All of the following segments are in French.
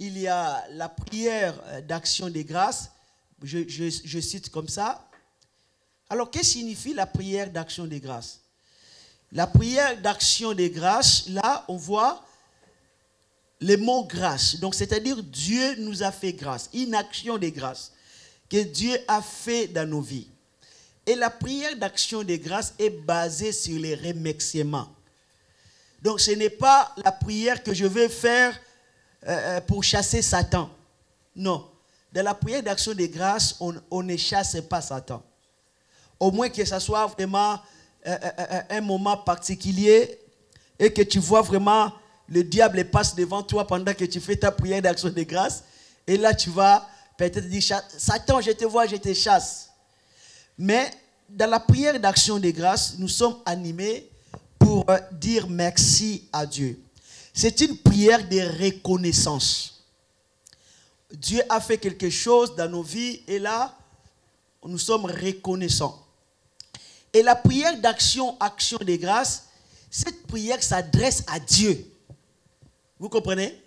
il y a la prière d'action des grâces. Je cite comme ça. Alors, qu'est-ce que signifie la prière d'action des grâces? La prière d'action des grâces, là, on voit le mot grâce. Donc, c'est-à-dire Dieu nous a fait grâce. Une action des grâces que Dieu a fait dans nos vies. Et la prière d'action des grâces est basée sur les remerciements. Donc, ce n'est pas la prière que je vais faire pour chasser Satan. Non. Dans la prière d'action des grâces, on ne chasse pas Satan. Au moins que ce soit vraiment un moment particulier et que tu vois vraiment le diable passe devant toi pendant que tu fais ta prière d'action de grâce. Et là, tu vas peut-être dire, Satan, je te vois, je te chasse. Mais dans la prière d'action de grâce, nous sommes animés pour dire merci à Dieu. C'est une prière de reconnaissance. Dieu a fait quelque chose dans nos vies et là, nous sommes reconnaissants. Et la prière d'action de grâce, cette prière s'adresse à Dieu. Vous comprenez?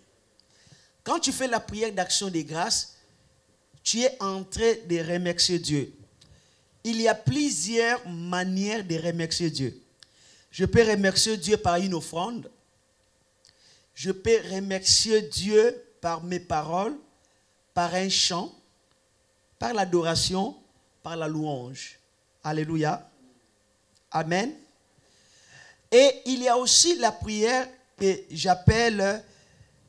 Quand tu fais la prière d'action de grâce, tu es en train de remercier Dieu. Il y a plusieurs manières de remercier Dieu. Je peux remercier Dieu par une offrande. Je peux remercier Dieu par mes paroles, par un chant, par l'adoration, par la louange. Alléluia. Amen. Et il y a aussi la prière que j'appelle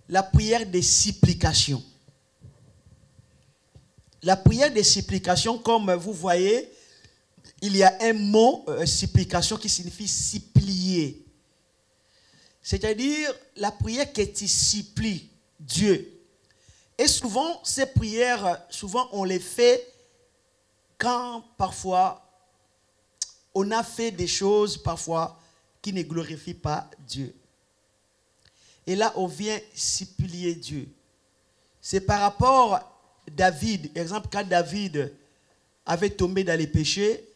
la prière de supplication. La prière de supplication, comme vous voyez, il y a un mot, supplication, qui signifie supplier. C'est-à-dire la prière que tu supplies Dieu. Et souvent, ces prières, souvent on les fait quand parfois on a fait des choses parfois qui ne glorifient pas Dieu. Et là, on vient supplier Dieu. C'est par rapport à David. Par exemple, quand David avait tombé dans les péchés,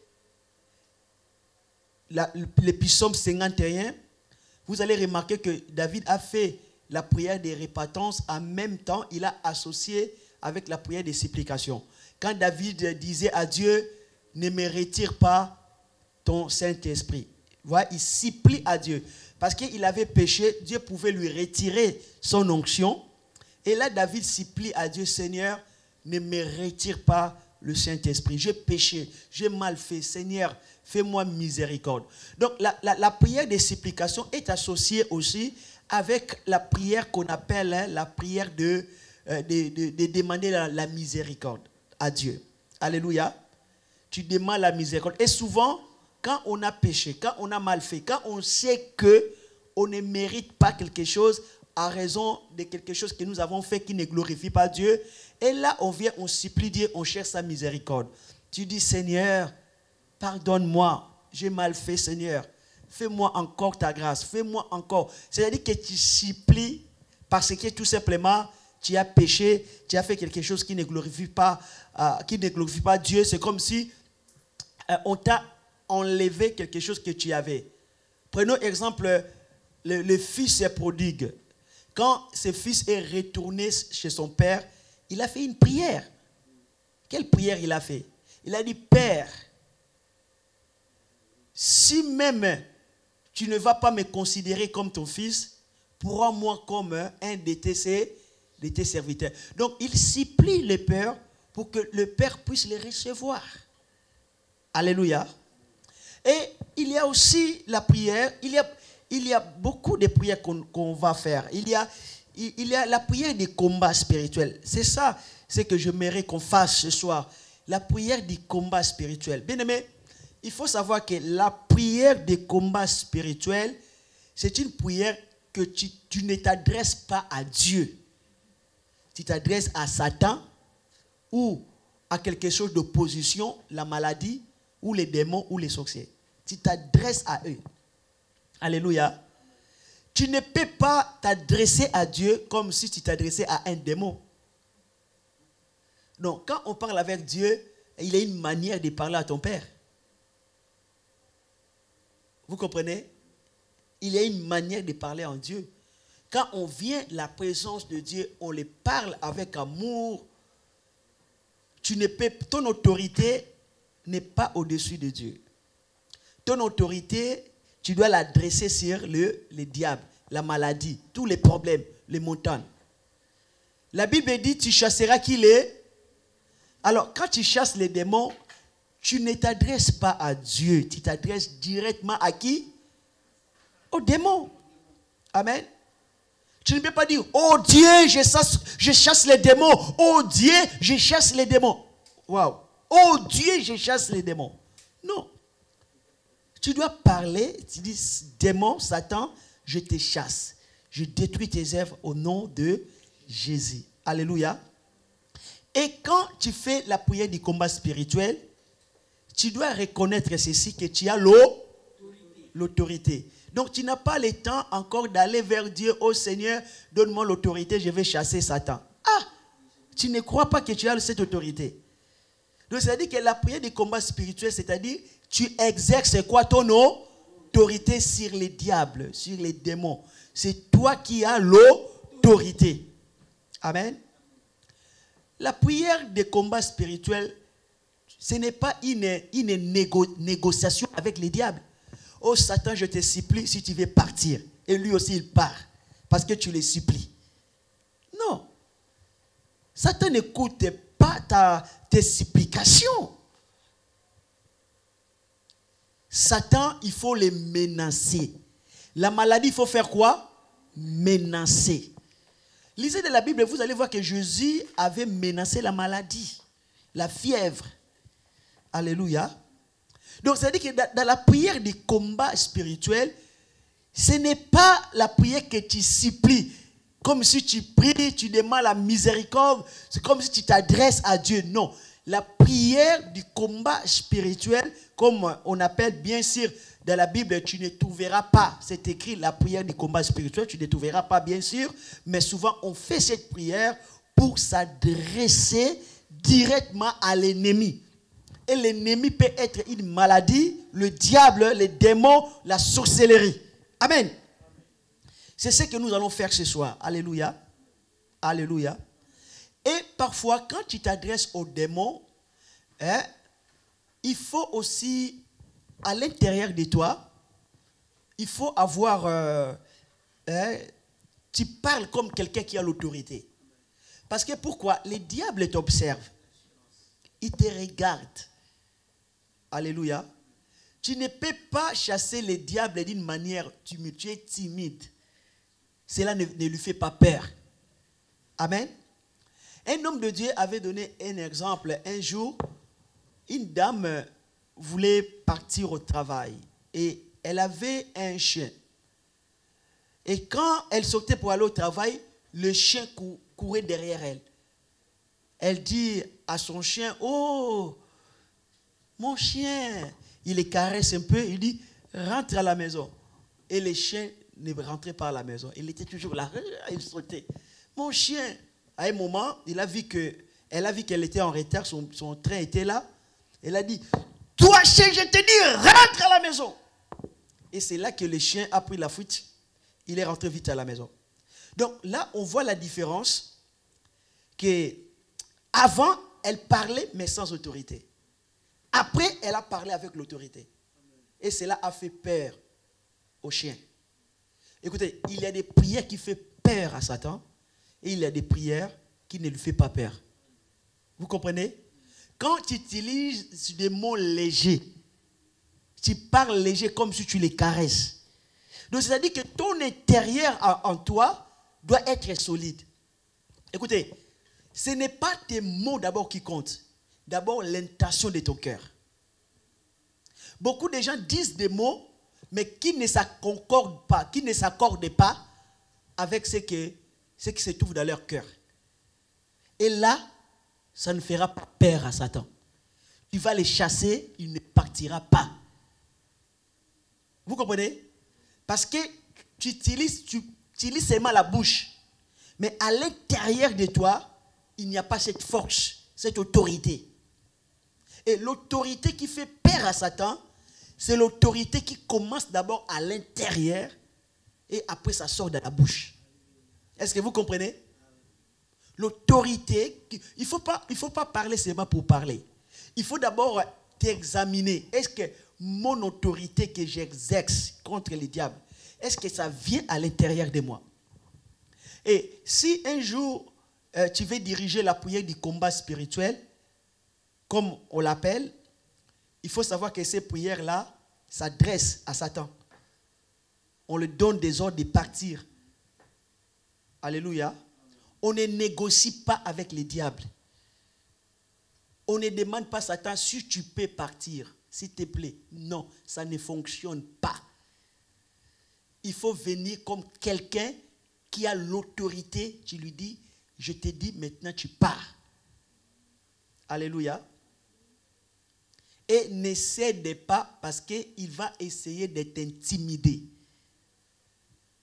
le psaume 51, vous allez remarquer que David a fait la prière de repentance. En même temps, il a associé avec la prière de supplication. Quand David disait à Dieu, ne me retire pas ton Saint-Esprit. Voilà, il supplie à Dieu. Parce qu'il avait péché, Dieu pouvait lui retirer son onction. Et là, David supplie à Dieu, Seigneur, ne me retire pas le Saint-Esprit. J'ai péché, j'ai mal fait. Seigneur, fais-moi miséricorde. Donc, la prière de supplication est associée aussi avec la prière qu'on appelle la prière de demander la miséricorde à Dieu. Alléluia. Tu demandes la miséricorde. Et souvent, quand on a péché, quand on a mal fait, quand on sait qu'on ne mérite pas quelque chose à raison de quelque chose que nous avons fait qui ne glorifie pas Dieu, et là on vient, on supplie Dieu, on cherche sa miséricorde. Tu dis, Seigneur, pardonne-moi, j'ai mal fait, Seigneur. Fais-moi encore ta grâce, fais-moi encore. C'est-à-dire que tu supplies parce que tout simplement, tu as péché, tu as fait quelque chose qui ne glorifie pas Dieu. C'est comme si on t'a enlevé quelque chose que tu avais. Prenons exemple, le fils prodigue. Quand ce fils est retourné chez son père, il a fait une prière. Quelle prière il a fait? Il a dit, Père, si même tu ne vas pas me considérer comme ton fils, prends-moi comme un de tes serviteurs. Donc, il supplie le Père pour que le Père puisse les recevoir. Alléluia. Et il y a aussi la prière, il y a beaucoup de prières qu'on va faire. Il y a la prière des combats spirituels. C'est ça, c'est que j'aimerais qu'on fasse ce soir. La prière des combats spirituels. Bien aimé, il faut savoir que la prière des combats spirituels, c'est une prière que tu ne t'adresses pas à Dieu. Tu t'adresses à Satan ou à quelque chose d'opposition, la maladie, ou les démons, ou les sorciers. Tu t'adresses à eux. Alléluia. Tu ne peux pas t'adresser à Dieu comme si tu t'adressais à un démon. Donc, quand on parle avec Dieu, il y a une manière de parler à ton Père. Vous comprenez? Il y a une manière de parler en Dieu. Quand on vient la présence de Dieu, on les parle avec amour. Ton autorité n'est pas au-dessus de Dieu. Ton autorité, tu dois l'adresser sur le diable, la maladie, tous les problèmes, les montagnes. La Bible dit, tu chasseras qui est. Alors, quand tu chasses les démons, tu ne t'adresses pas à Dieu, tu t'adresses directement à qui? Aux démons. Amen. Tu ne peux pas dire, oh Dieu, je chasse les démons. Oh Dieu, je chasse les démons. Waouh. Oh Dieu, je chasse les démons. Non. Tu dois parler, tu dis, démon, Satan, je te chasse. Je détruis tes œuvres au nom de Jésus. Alléluia. Et quand tu fais la prière du combat spirituel, tu dois reconnaître ceci, que tu as l'autorité. Donc tu n'as pas le temps encore d'aller vers Dieu. Oh Seigneur, donne-moi l'autorité, je vais chasser Satan. Ah, tu ne crois pas que tu as cette autorité. Donc c'est-à-dire que la prière du combat spirituel, c'est-à-dire tu exerces quoi? Ton autorité sur les diables, sur les démons. C'est toi qui as l'autorité. Amen. La prière de combat spirituel, ce n'est pas une négociation avec les diables. Oh Satan, je te supplie si tu veux partir. Et lui aussi, il part. Parce que tu le supplies. Non. Satan n'écoute pas tes supplications. Satan, il faut les menacer. La maladie, il faut faire quoi? Menacer. Lisez de la Bible, vous allez voir que Jésus avait menacé la maladie, la fièvre. Alléluia. Donc, c'est-à-dire que dans la prière du combat spirituel, ce n'est pas la prière que tu supplies. Comme si tu pries, tu demandes la miséricorde. C'est comme si tu t'adresses à Dieu. Non. La prière du combat spirituel, comme on appelle bien sûr dans la Bible, tu ne trouveras pas. C'est écrit la prière du combat spirituel, tu ne trouveras pas bien sûr. Mais souvent, on fait cette prière pour s'adresser directement à l'ennemi. Et l'ennemi peut être une maladie, le diable, les démons, la sorcellerie. Amen. C'est ce que nous allons faire ce soir. Alléluia. Alléluia. Et parfois, quand tu t'adresses aux démons, il faut aussi, à l'intérieur de toi, il faut avoir... tu parles comme quelqu'un qui a l'autorité. Parce que pourquoi? Les diables t'observent. Ils te regardent. Alléluia. Tu ne peux pas chasser les diables d'une manière timide. Tu es timide. Cela ne lui fait pas peur. Amen. Un homme de Dieu avait donné un exemple. Un jour, une dame voulait partir au travail et elle avait un chien. Et quand elle sortait pour aller au travail, le chien courait derrière elle. Elle dit à son chien, oh, mon chien, il les caresse un peu, il dit, rentre à la maison. Et le chien ne rentrait pas à la maison. Il était toujours là, il sautait. Mon chien, à un moment, elle a vu qu'elle était en retard, son train était là. Elle a dit, toi chien, je te dis, rentre à la maison. Et c'est là que le chien a pris la fuite. Il est rentré vite à la maison. Donc là, on voit la différence que avant, elle parlait, mais sans autorité. Après, elle a parlé avec l'autorité. Et cela a fait peur au chien. Écoutez, il y a des prières qui font peur à Satan et il y a des prières qui ne lui font pas peur. Vous comprenez? Quand tu utilises des mots légers, tu parles léger comme si tu les caresses. Donc, c'est-à-dire que ton intérieur en toi doit être solide. Écoutez, ce n'est pas tes mots d'abord qui comptent. D'abord, l'intention de ton cœur. Beaucoup de gens disent des mots, mais qui ne s'accordent pas avec ce qui se trouve dans leur cœur. Et là, ça ne fera pas peur à Satan. Tu vas les chasser, il ne partira pas. Vous comprenez? Parce que tu utilises seulement la bouche. Mais à l'intérieur de toi, il n'y a pas cette force, cette autorité. Et l'autorité qui fait peur à Satan, c'est l'autorité qui commence d'abord à l'intérieur et après ça sort de la bouche. Est-ce que vous comprenez? L'autorité, il faut pas parler seulement pour parler. Il faut d'abord t'examiner. Est-ce que mon autorité que j'exerce contre les diables, est-ce que ça vient à l'intérieur de moi? Et si un jour, tu veux diriger la prière du combat spirituel, comme on l'appelle, il faut savoir que ces prières-là s'adressent à Satan. On lui donne des ordres de partir. Alléluia. On ne négocie pas avec les diables. On ne demande pas à Satan si tu peux partir, s'il te plaît. Non, ça ne fonctionne pas. Il faut venir comme quelqu'un qui a l'autorité. Tu lui dis, je te dis maintenant tu pars. Alléluia. Et ne cède pas parce qu'il va essayer de t'intimider.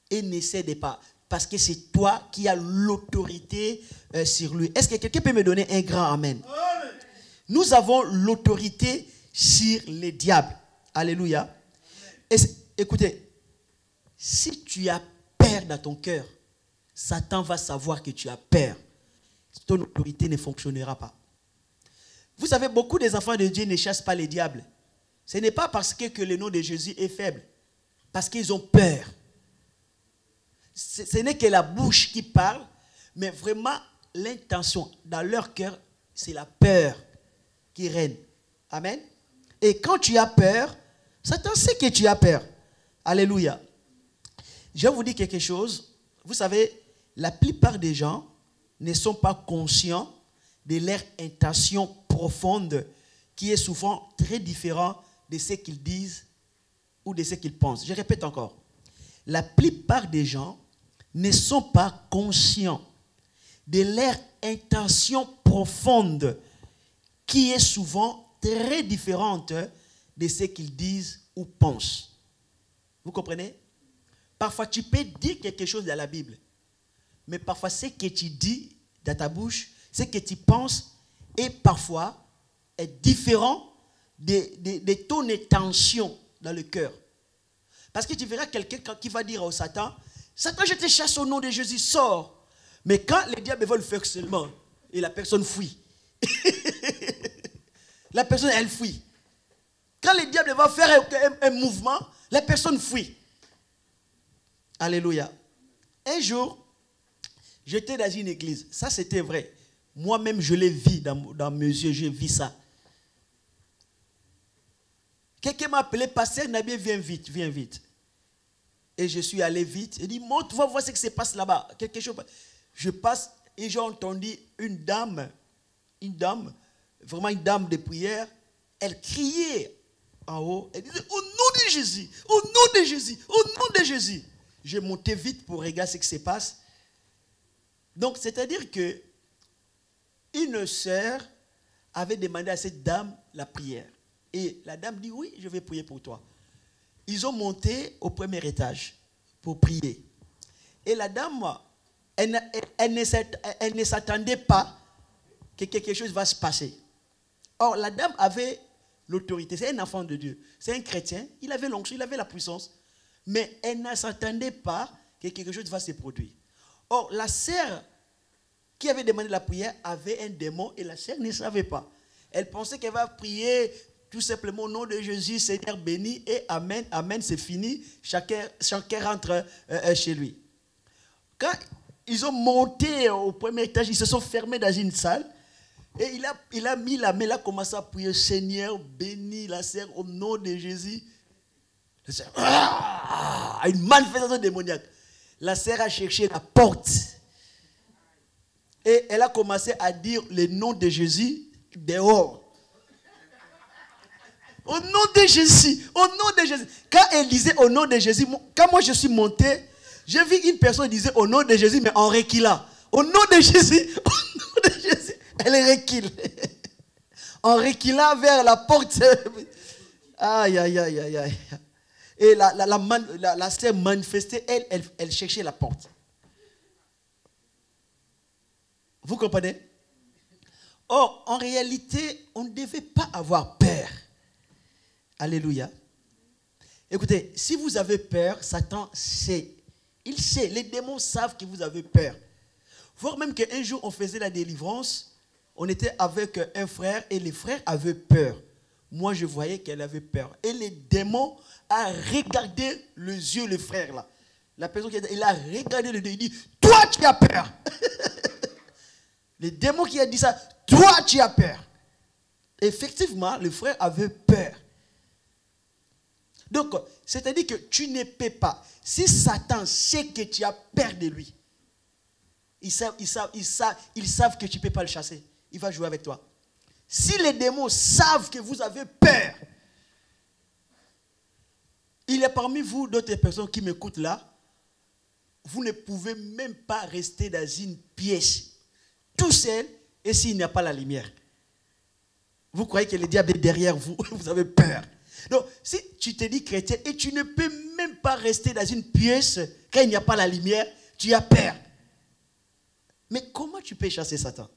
Et ne cède pas parce que c'est toi qui as l'autorité sur lui. Est-ce que quelqu'un peut me donner un grand amen? Amen. Nous avons l'autorité sur les diables. Alléluia. Écoutez, si tu as peur dans ton cœur, Satan va savoir que tu as peur. Ton autorité ne fonctionnera pas. Vous savez, beaucoup des enfants de Dieu ne chassent pas les diables. Ce n'est pas parce que le nom de Jésus est faible. Parce qu'ils ont peur. Ce n'est que la bouche qui parle, mais vraiment l'intention dans leur cœur, c'est la peur qui règne. Amen. Et quand tu as peur, Satan sait que tu as peur. Alléluia. Je vais vous dire quelque chose. Vous savez, la plupart des gens ne sont pas conscients de leur intention profonde qui est souvent très différente de ce qu'ils disent ou de ce qu'ils pensent. Je répète encore. La plupart des gens ne sont pas conscients de leur intention profonde qui est souvent très différente de ce qu'ils disent ou pensent. Vous comprenez? Parfois, tu peux dire quelque chose dans la Bible, mais parfois, ce que tu dis dans ta bouche, ce que tu penses, est parfois différent de ton intention dans le cœur. Parce que tu verras quelqu'un qui va dire au Satan, Satan, je te chasse au nom de Jésus, sors. Mais quand les diables veulent faire seulement, et la personne fuit. La personne, elle fuit. Quand les diables vont faire un mouvement, la personne fuit. Alléluia. Un jour, j'étais dans une église. Ça, c'était vrai. Moi-même, je l'ai vu dans mes yeux. J'ai vu ça. Quelqu'un m'a appelé, pasteur Nabi, viens vite, viens vite. Et je suis allé vite. Il dit, monte, va voir ce qui se passe là-bas. Quelque chose. Je passe et j'ai entendu une dame, vraiment une dame de prière. Elle criait en haut. Elle disait, au nom de Jésus, au nom de Jésus, au nom de Jésus. J'ai monté vite pour regarder ce qui se passe. Donc, c'est-à-dire que une sœur avait demandé à cette dame la prière. Et la dame dit, oui, je vais prier pour toi. Ils ont monté au premier étage pour prier. Et la dame, elle ne s'attendait pas que quelque chose va se passer. Or, la dame avait l'autorité. C'est un enfant de Dieu. C'est un chrétien. Il avait l'onction, il avait la puissance. Mais elle ne s'attendait pas que quelque chose va se produire. Or, la sœur qui avait demandé la prière avait un démon et la sœur ne savait pas. Elle pensait qu'elle va prier tout simplement au nom de Jésus, Seigneur béni, et Amen, Amen, c'est fini. Chacun rentre chez lui. Quand ils ont monté au premier étage, ils se sont fermés dans une salle. Et il a mis la main, il a commencé à prier, Seigneur béni la sœur au nom de Jésus. Une manifestation démoniaque. La sœur a cherché la porte. Et elle a commencé à dire le nom de Jésus dehors. Au nom de Jésus, au nom de Jésus. Quand elle disait au nom de Jésus, quand moi je suis monté, j'ai vu une personne disait au nom de Jésus, mais en reculant. Au nom de Jésus, au nom de Jésus, elle recule. En reculant vers la porte. Aïe, aïe, aïe, aïe, aïe. Et la sœur manifestait, elle cherchait la porte. Vous comprenez? Or, en réalité, on ne devait pas avoir peur. Alléluia. Écoutez, si vous avez peur, Satan sait. Il sait, les démons savent que vous avez peur. Voire même qu'un jour, on faisait la délivrance, on était avec un frère et les frères avaient peur. Moi, je voyais qu'elle avait peur. Et les démons ont regardé les yeux, le frère là. La personne qui était, il a regardé le démon, il dit, toi tu as peur. Le démon qui a dit ça, toi tu as peur. Effectivement, le frère avait peur. Donc, c'est-à-dire que tu ne peux pas. Si Satan sait que tu as peur de lui, ils savent que tu ne peux pas le chasser. Il va jouer avec toi. Si les démons savent que vous avez peur, il y a parmi vous d'autres personnes qui m'écoutent là, vous ne pouvez même pas rester dans une pièce tout seul et s'il n'y a pas la lumière. Vous croyez que le diable est derrière vous, vous avez peur. Donc, si tu te dis chrétien et tu ne peux même pas rester dans une pièce quand il n'y a pas la lumière, tu as peur. Mais comment tu peux chasser Satan?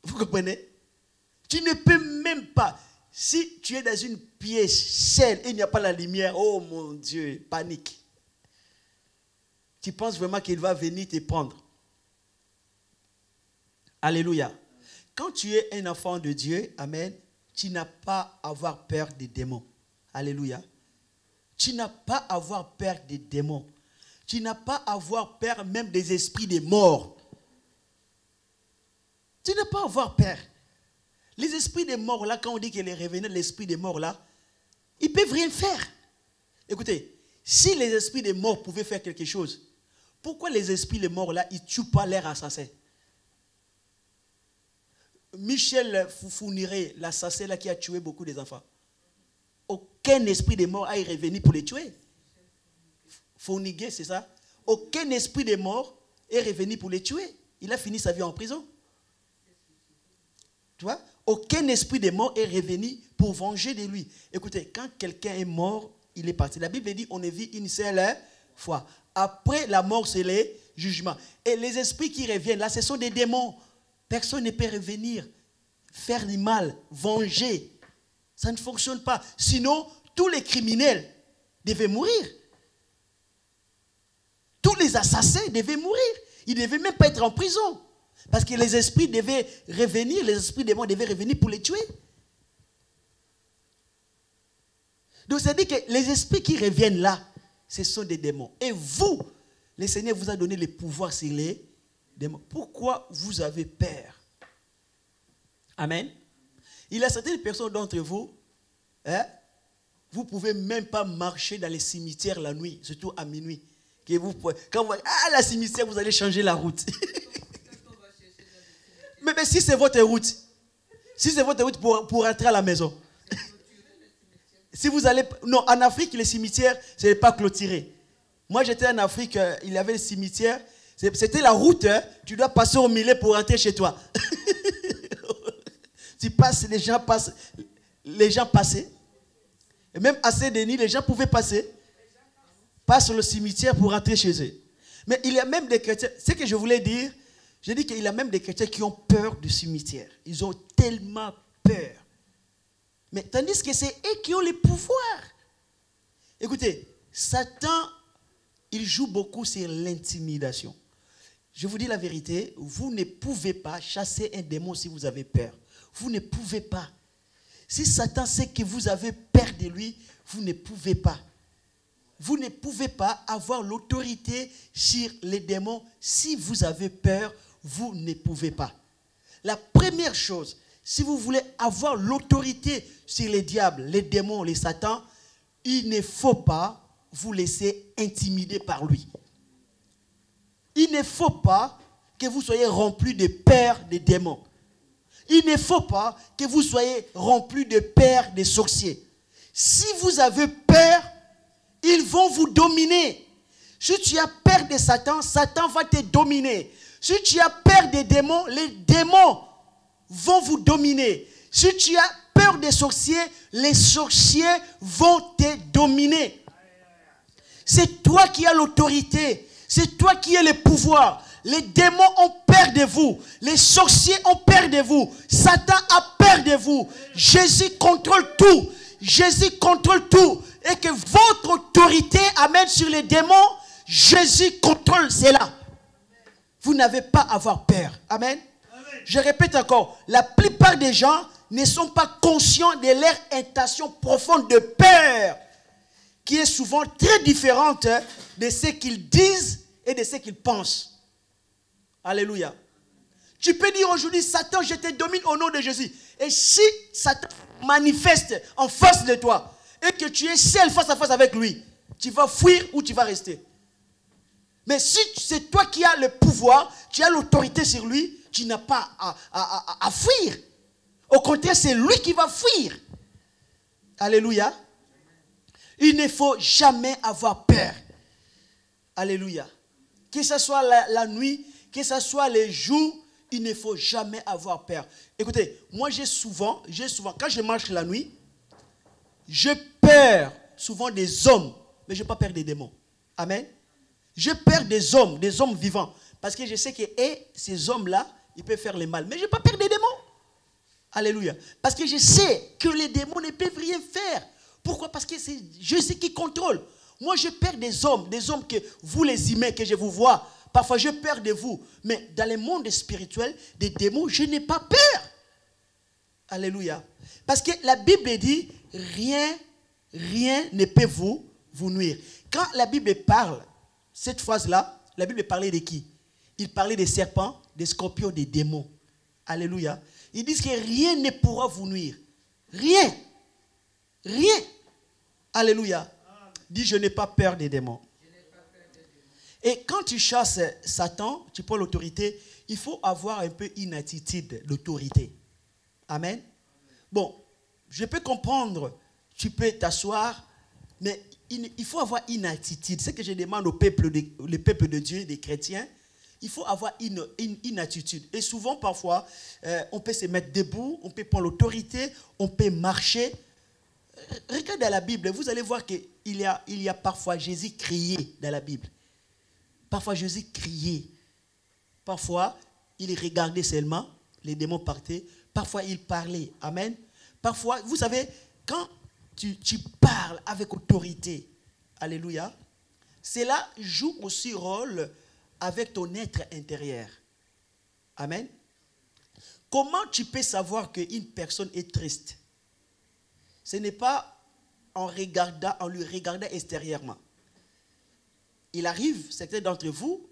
Vous comprenez? Tu ne peux même pas. Si tu es dans une pièce seule et il n'y a pas la lumière, oh mon Dieu, panique. Tu penses vraiment qu'il va venir te prendre. Alléluia. Quand tu es un enfant de Dieu, amen, tu n'as pas à avoir peur des démons. Alléluia. Tu n'as pas à avoir peur des démons. Tu n'as pas à avoir peur même des esprits des morts. Tu n'as pas à avoir peur. Les esprits des morts là, quand on dit qu'il est revenu l'esprit des morts là, ils ne peuvent rien faire. Écoutez, si les esprits des morts pouvaient faire quelque chose, pourquoi les esprits des morts là, ils ne tuent pas leurs assassins? Michel Fourniré, l'assassin là qui a tué beaucoup d'enfants. Aucun esprit des morts a revenu pour les tuer. Fournigué, c'est ça? Aucun esprit des morts est revenu pour les tuer. Il a fini sa vie en prison. Tu vois? Aucun esprit des morts est revenu pour venger de lui. Écoutez, quand quelqu'un est mort, il est parti. La Bible dit on ne vit une seule fois. Après la mort, c'est les jugements. Et les esprits qui reviennent là, ce sont des démons. Personne ne peut revenir, faire du mal, venger. Ça ne fonctionne pas. Sinon, tous les criminels devaient mourir. Tous les assassins devaient mourir. Ils ne devaient même pas être en prison. Parce que les esprits devaient revenir, les esprits démons devaient revenir pour les tuer. Donc, ça dit que les esprits qui reviennent là, ce sont des démons. Et vous, le Seigneur vous a donné le pouvoir sur les démons. Pourquoi vous avez peur? Amen. Il y a certaines personnes d'entre vous, vous ne pouvez même pas marcher dans les cimetières la nuit, surtout à minuit. Que vous pouvez, quand vous voyez, la cimetière, vous allez changer la route. mais si c'est votre route, pour rentrer à la maison. Si vous allez, non, en Afrique, les cimetières, ce n'est pas clôturé. Moi, j'étais en Afrique, il y avait des cimetières. C'était la route, hein. Tu dois passer au milieu pour rentrer chez toi. Tu passes, les gens passaient. Et même à Saint-Denis, les gens pouvaient passer. Pas sur le cimetière pour rentrer chez eux. Mais il y a même des chrétiens, ce que je voulais dire, j'ai dit qu'il y a même des chrétiens qui ont peur du cimetière. Ils ont tellement peur. Mais tandis que c'est eux qui ont le pouvoir. Écoutez, Satan, il joue beaucoup sur l'intimidation. Je vous dis la vérité, vous ne pouvez pas chasser un démon si vous avez peur. Vous ne pouvez pas. Si Satan sait que vous avez peur de lui, vous ne pouvez pas. Vous ne pouvez pas avoir l'autorité sur les démons. Si vous avez peur, vous ne pouvez pas. La première chose, si vous voulez avoir l'autorité sur les diables, les démons, les satans, il ne faut pas vous laisser intimider par lui. Il ne faut pas que vous soyez remplis de peur des démons. Il ne faut pas que vous soyez remplis de peur des sorciers. Si vous avez peur, ils vont vous dominer. Si tu as peur de Satan, Satan va te dominer. Si tu as peur des démons, les démons vont vous dominer. Si tu as peur des sorciers, les sorciers vont te dominer. C'est toi qui as l'autorité. C'est toi qui as le pouvoir. Les démons ont peur de vous. Les sorciers ont peur de vous. Satan a peur de vous. Jésus contrôle tout. Jésus contrôle tout. Et que votre autorité amène sur les démons, Jésus contrôle cela. Vous n'avez pas à avoir peur. Amen. Je répète encore, la plupart des gens ne sont pas conscients de leur intention profonde de peur, qui est souvent très différente de ce qu'ils disent et de ce qu'ils pensent. Alléluia. Tu peux dire aujourd'hui, Satan, je te domine au nom de Jésus. Et si Satan manifeste en face de toi et que tu es seul face à face avec lui, tu vas fuir ou tu vas rester. Mais si c'est toi qui as le pouvoir, tu as l'autorité sur lui, tu n'as pas à fuir. Au contraire, c'est lui qui va fuir. Alléluia. Il ne faut jamais avoir peur. Alléluia. Que ce soit la nuit, que ce soit les jours, il ne faut jamais avoir peur. Écoutez, moi j'ai souvent, quand je marche la nuit, j'ai peur souvent des hommes, mais je n'ai pas peur des démons. Amen. J'ai peur des hommes vivants. Parce que je sais que ces hommes-là, ils peuvent faire le mal. Mais je n'ai pas peur des démons. Alléluia. Parce que je sais que les démons ne peuvent rien faire. Pourquoi? Parce que c'est Jésus qui contrôle. Moi, j'ai peur des hommes que vous les humains, que je vous vois. Parfois, j'ai peur de vous. Mais dans le monde spirituel, des démons, je n'ai pas peur. Alléluia. Parce que la Bible dit, rien ne peut vous nuire. Quand la Bible parle, cette phrase-là, la Bible parlait de qui? Il parlait des serpents, des scorpions, des démons. Alléluia. Ils disent que rien ne pourra vous nuire. Rien. Rien. Alléluia. Dis, je n'ai pas peur des démons. Et quand tu chasses Satan, tu prends l'autorité, il faut avoir un peu une attitude d'autorité. Amen. Bon, je peux comprendre, tu peux t'asseoir, mais il faut avoir une attitude. C'est ce que je demande au peuple de Dieu, des chrétiens. Il faut avoir une attitude. Et souvent, parfois, on peut se mettre debout, on peut prendre l'autorité, on peut marcher. Regardez dans la Bible, vous allez voir qu'il y a parfois Jésus crié dans la Bible. Parfois Jésus criait. Parfois, il regardait seulement, les démons partaient. Parfois, il parlait. Amen. Parfois, vous savez, quand tu parles avec autorité, alléluia, cela joue aussi rôle avec ton être intérieur. Amen. Comment tu peux savoir qu'une personne est triste? Ce n'est pas en lui regardant extérieurement. Il arrive, certains d'entre vous,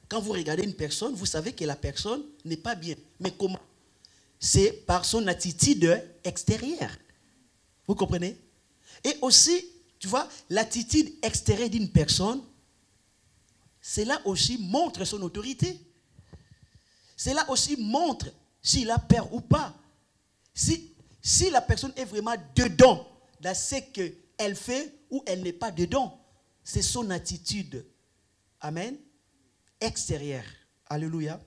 quand vous regardez une personne, vous savez que la personne n'est pas bien. Mais comment? C'est par son attitude extérieure. Vous comprenez? Et aussi, tu vois, l'attitude extérieure d'une personne, cela aussi montre son autorité. Cela aussi montre s'il a peur ou pas. Si la personne est vraiment dedans dans ce qu'elle fait ou elle n'est pas dedans, c'est son attitude. Amen. Extérieure. Alléluia.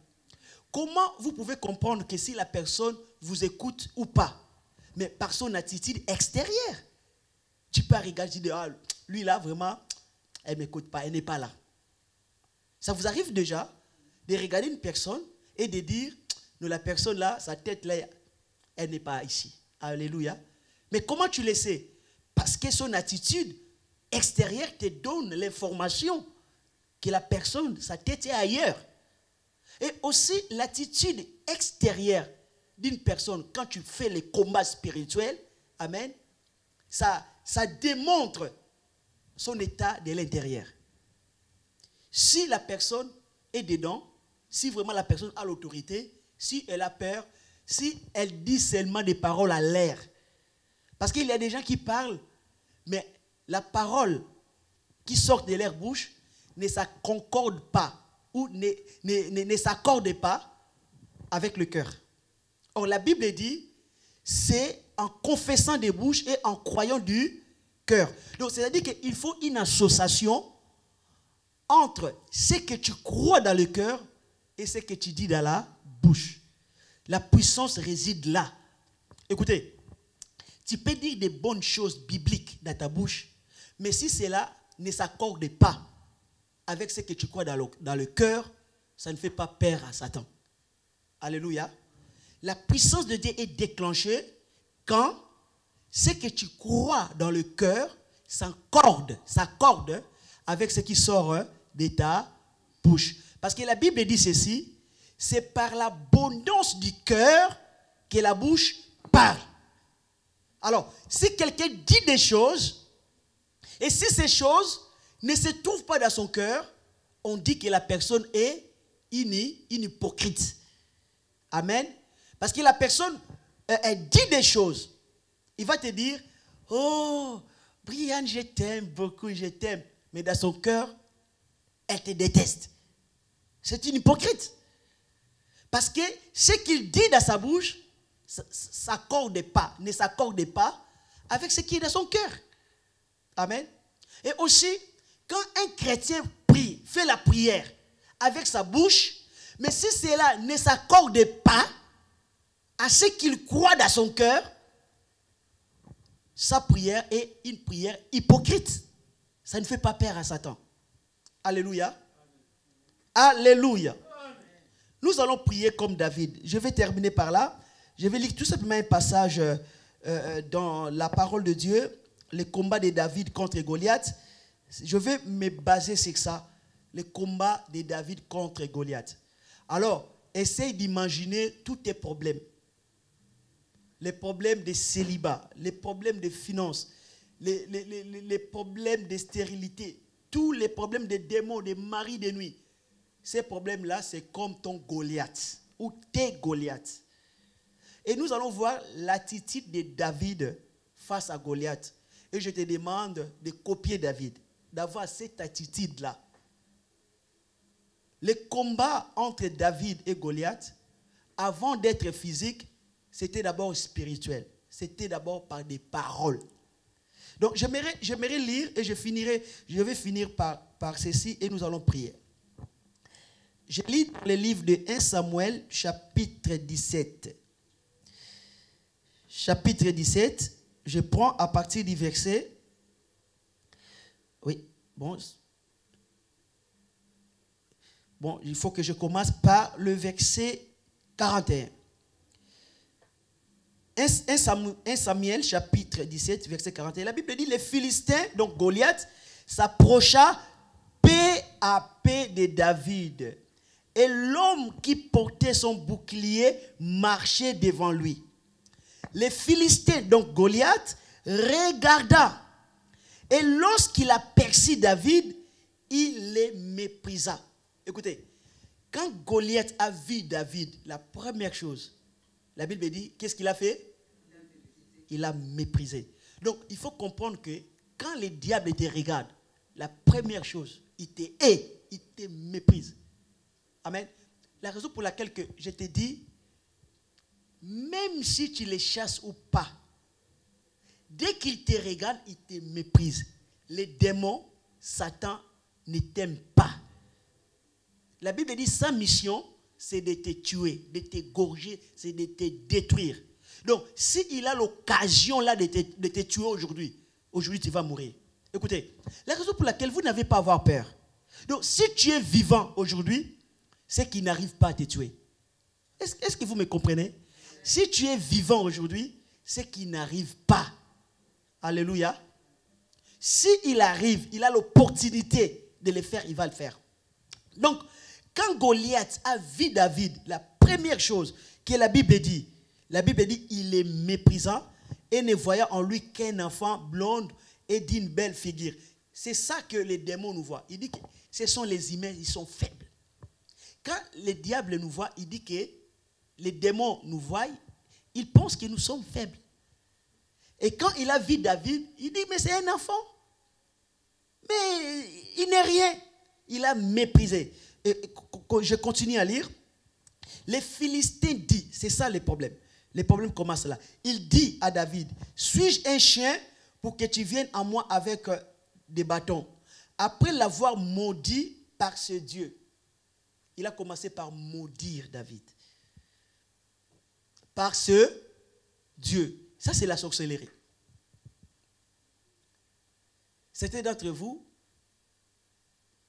Comment vous pouvez comprendre que si la personne vous écoute ou pas? Mais par son attitude extérieure. Tu peux regarder et dire, ah, lui là, vraiment, elle ne m'écoute pas, elle n'est pas là. Ça vous arrive déjà de regarder une personne et de dire, non, la personne là, sa tête là, elle n'est pas ici. Alléluia. Mais comment tu le sais? Parce que son attitude extérieure te donne l'information que la personne, sa tête est ailleurs. Et aussi l'attitude extérieure d'une personne, quand tu fais les combats spirituels, amen, ça démontre son état de l'intérieur. Si la personne est dedans, si vraiment la personne a l'autorité, si elle a peur, si elle dit seulement des paroles à l'air. Parce qu'il y a des gens qui parlent, mais la parole qui sort de leur bouche ne s'accorde pas ou ne s'accorde pas avec le cœur. Or, la Bible dit, c'est en confessant des bouches et en croyant du cœur. Donc, c'est-à-dire qu'il faut une association entre ce que tu crois dans le cœur et ce que tu dis dans la bouche. La puissance réside là. Écoutez, tu peux dire des bonnes choses bibliques dans ta bouche, mais si cela ne s'accorde pas avec ce que tu crois dans le cœur, ça ne fait pas peur à Satan. Alléluia. La puissance de Dieu est déclenchée quand ce que tu crois dans le cœur s'accorde avec ce qui sort de ta bouche. Parce que la Bible dit ceci, c'est par l'abondance du cœur que la bouche parle. Alors, si quelqu'un dit des choses, et si ces choses ne se trouvent pas dans son cœur, on dit que la personne est une hypocrite. Amen. Parce que la personne, elle dit des choses. Il va te dire, oh, Brian, je t'aime beaucoup, je t'aime. Mais dans son cœur, elle te déteste. C'est une hypocrite. Parce que ce qu'il dit dans sa bouche ne s'accorde pas avec ce qui est dans son cœur. Amen. Et aussi, quand un chrétien prie, fait la prière avec sa bouche, mais si cela ne s'accorde pas à ce qu'il croit dans son cœur, sa prière est une prière hypocrite. Ça ne fait pas peur à Satan. Alléluia. Alléluia. Nous allons prier comme David. Je vais terminer par là. Je vais lire tout simplement un passage dans la parole de Dieu, le combat de David contre Goliath. Je vais me baser sur ça, le combat de David contre Goliath. Alors, essaye d'imaginer tous tes problèmes. Les problèmes de célibat, les problèmes de finances, les problèmes de stérilité, tous les problèmes de démons, de maris de nuit. Ces problèmes-là, c'est comme ton Goliath ou tes Goliaths. Et nous allons voir l'attitude de David face à Goliath. Et je te demande de copier David, d'avoir cette attitude-là. Le combat entre David et Goliath, avant d'être physique, c'était d'abord spirituel. C'était d'abord par des paroles. Donc, j'aimerais lire et je vais finir par ceci et nous allons prier. Je lis dans le livre de 1 Samuel, chapitre 17. Chapitre 17, je prends à partir du verset. Oui, bon, il faut que je commence par le verset 41. 1 Samuel, chapitre 17, verset 41. La Bible dit, les Philistins, donc Goliath, s'approcha paix à paix de David. Et l'homme qui portait son bouclier marchait devant lui. Les Philistins, donc Goliath, regarda. Et lorsqu'il aperçut David, il les méprisa. Écoutez, quand Goliath a vu David, la première chose, la Bible dit, qu'est-ce qu'il a fait? Il a méprisé. Donc, il faut comprendre que quand le diable te regarde, la première chose, il te hait, il te méprise. Amen. La raison pour laquelle que je te dis, même si tu les chasses ou pas, dès qu'il te regarde, il te méprise. Les démons, Satan ne t'aime pas. La Bible dit, sa mission, c'est de te tuer, de t'égorger, c'est de te détruire. Donc, s'il a l'occasion là de te tuer aujourd'hui, tu vas mourir. Écoutez, la raison pour laquelle vous n'avez pas à avoir peur. Donc, si tu es vivant aujourd'hui, c'est qu'il n'arrive pas à te tuer. Est-ce que vous me comprenez? Si tu es vivant aujourd'hui, c'est qu'il n'arrive pas. Alléluia. S'il arrive, il a l'opportunité de le faire, il va le faire. Donc, quand Goliath a vu David, la première chose que la Bible dit, il est méprisant et ne voyant en lui qu'un enfant blond et d'une belle figure. C'est ça que les démons nous voient. Il dit que ce sont les humains, ils sont faibles. Quand le diable nous voit, il dit que les démons nous voient, ils pensent que nous sommes faibles. Et quand il a vu David, il dit, mais c'est un enfant. Mais il n'est rien. Il a méprisé. Et je continue à lire. Les Philistins disent, c'est ça le problème. Les problèmes commencent là. Il dit à David, suis-je un chien pour que tu viennes à moi avec des bâtons? Après l'avoir maudit par ce Dieu, il a commencé par maudire David. Par ce Dieu. Ça, c'est la sorcellerie. Certains d'entre vous,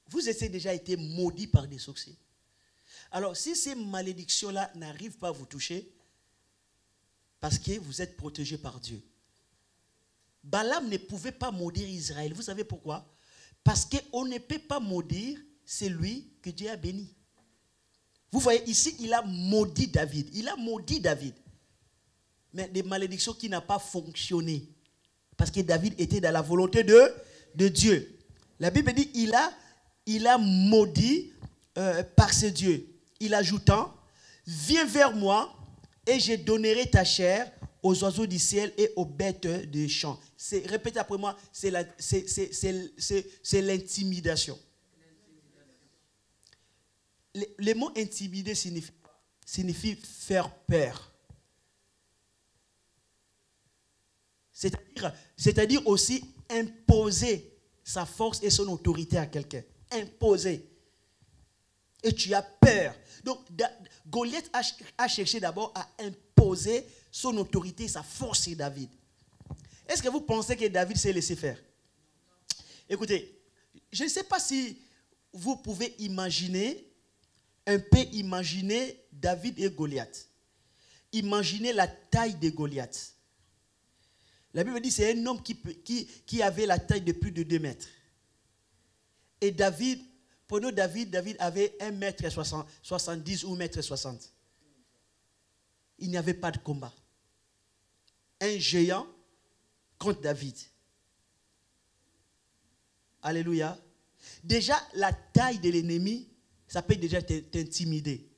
vous avez déjà été maudits par des sorciers. Alors, si ces malédictions-là n'arrivent pas à vous toucher, parce que vous êtes protégés par Dieu. Balaam ne pouvait pas maudire Israël. Vous savez pourquoi? Parce qu'on ne peut pas maudire c'est lui que Dieu a béni. Vous voyez, ici, il a maudit David. Il a maudit David. Mais des malédictions qui n'ont pas fonctionné. Parce que David était dans la volonté de Dieu. La Bible dit, il a maudit par ce Dieu. Il ajoutant, viens vers moi et je donnerai ta chair aux oiseaux du ciel et aux bêtes des champs. Répétez après moi, c'est l'intimidation. Le mot intimider signifie faire peur. C'est-à-dire aussi imposer sa force et son autorité à quelqu'un. Imposer. Et tu as peur. Donc, Goliath a cherché d'abord à imposer son autorité, sa force sur David. Est-ce que vous pensez que David s'est laissé faire? Écoutez, je ne sais pas si vous pouvez imaginer David et Goliath. Imaginez la taille de Goliath. La Bible dit que c'est un homme qui avait la taille de plus de 2 mètres. Et David avait 1m70 ou 1m60. Il n'y avait pas de combat. Un géant contre David. Alléluia. Déjà, la taille de l'ennemi, ça peut déjà t'intimider.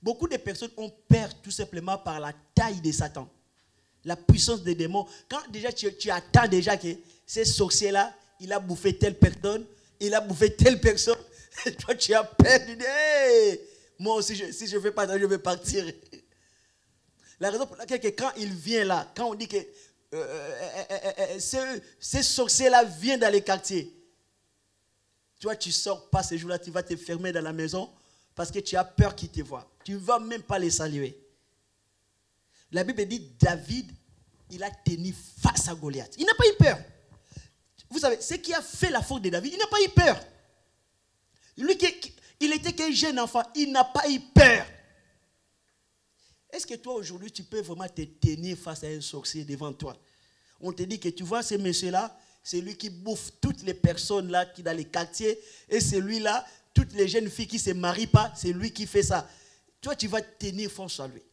Beaucoup de personnes ont peur tout simplement par la taille de Satan. La puissance des démons. Quand déjà tu attends déjà que ce sorcier-là, il a bouffé telle personne, il a bouffé telle personne, et toi tu as peur, tu dis, hey, moi aussi, si je ne fais pas ça, je vais partir. La raison pour laquelle quand il vient là, quand on dit que ce sorcier-là vient dans les quartiers, toi tu ne sors pas ce jour-là, tu vas te fermer dans la maison parce que tu as peur qu'il te voie. Tu ne vas même pas les saluer. La Bible dit David, il a tenu face à Goliath. Il n'a pas eu peur. Vous savez, ce qui a fait la force de David, il n'a pas eu peur. Lui, il était qu'un jeune enfant, il n'a pas eu peur. Est-ce que toi, aujourd'hui, tu peux vraiment te tenir face à un sorcier devant toi? On te dit que tu vois ce monsieur-là, c'est lui qui bouffe toutes les personnes là qui dans les quartiers, et c'est lui-là, toutes les jeunes filles qui ne se marient pas, c'est lui qui fait ça. Toi, tu vas tenir force à lui.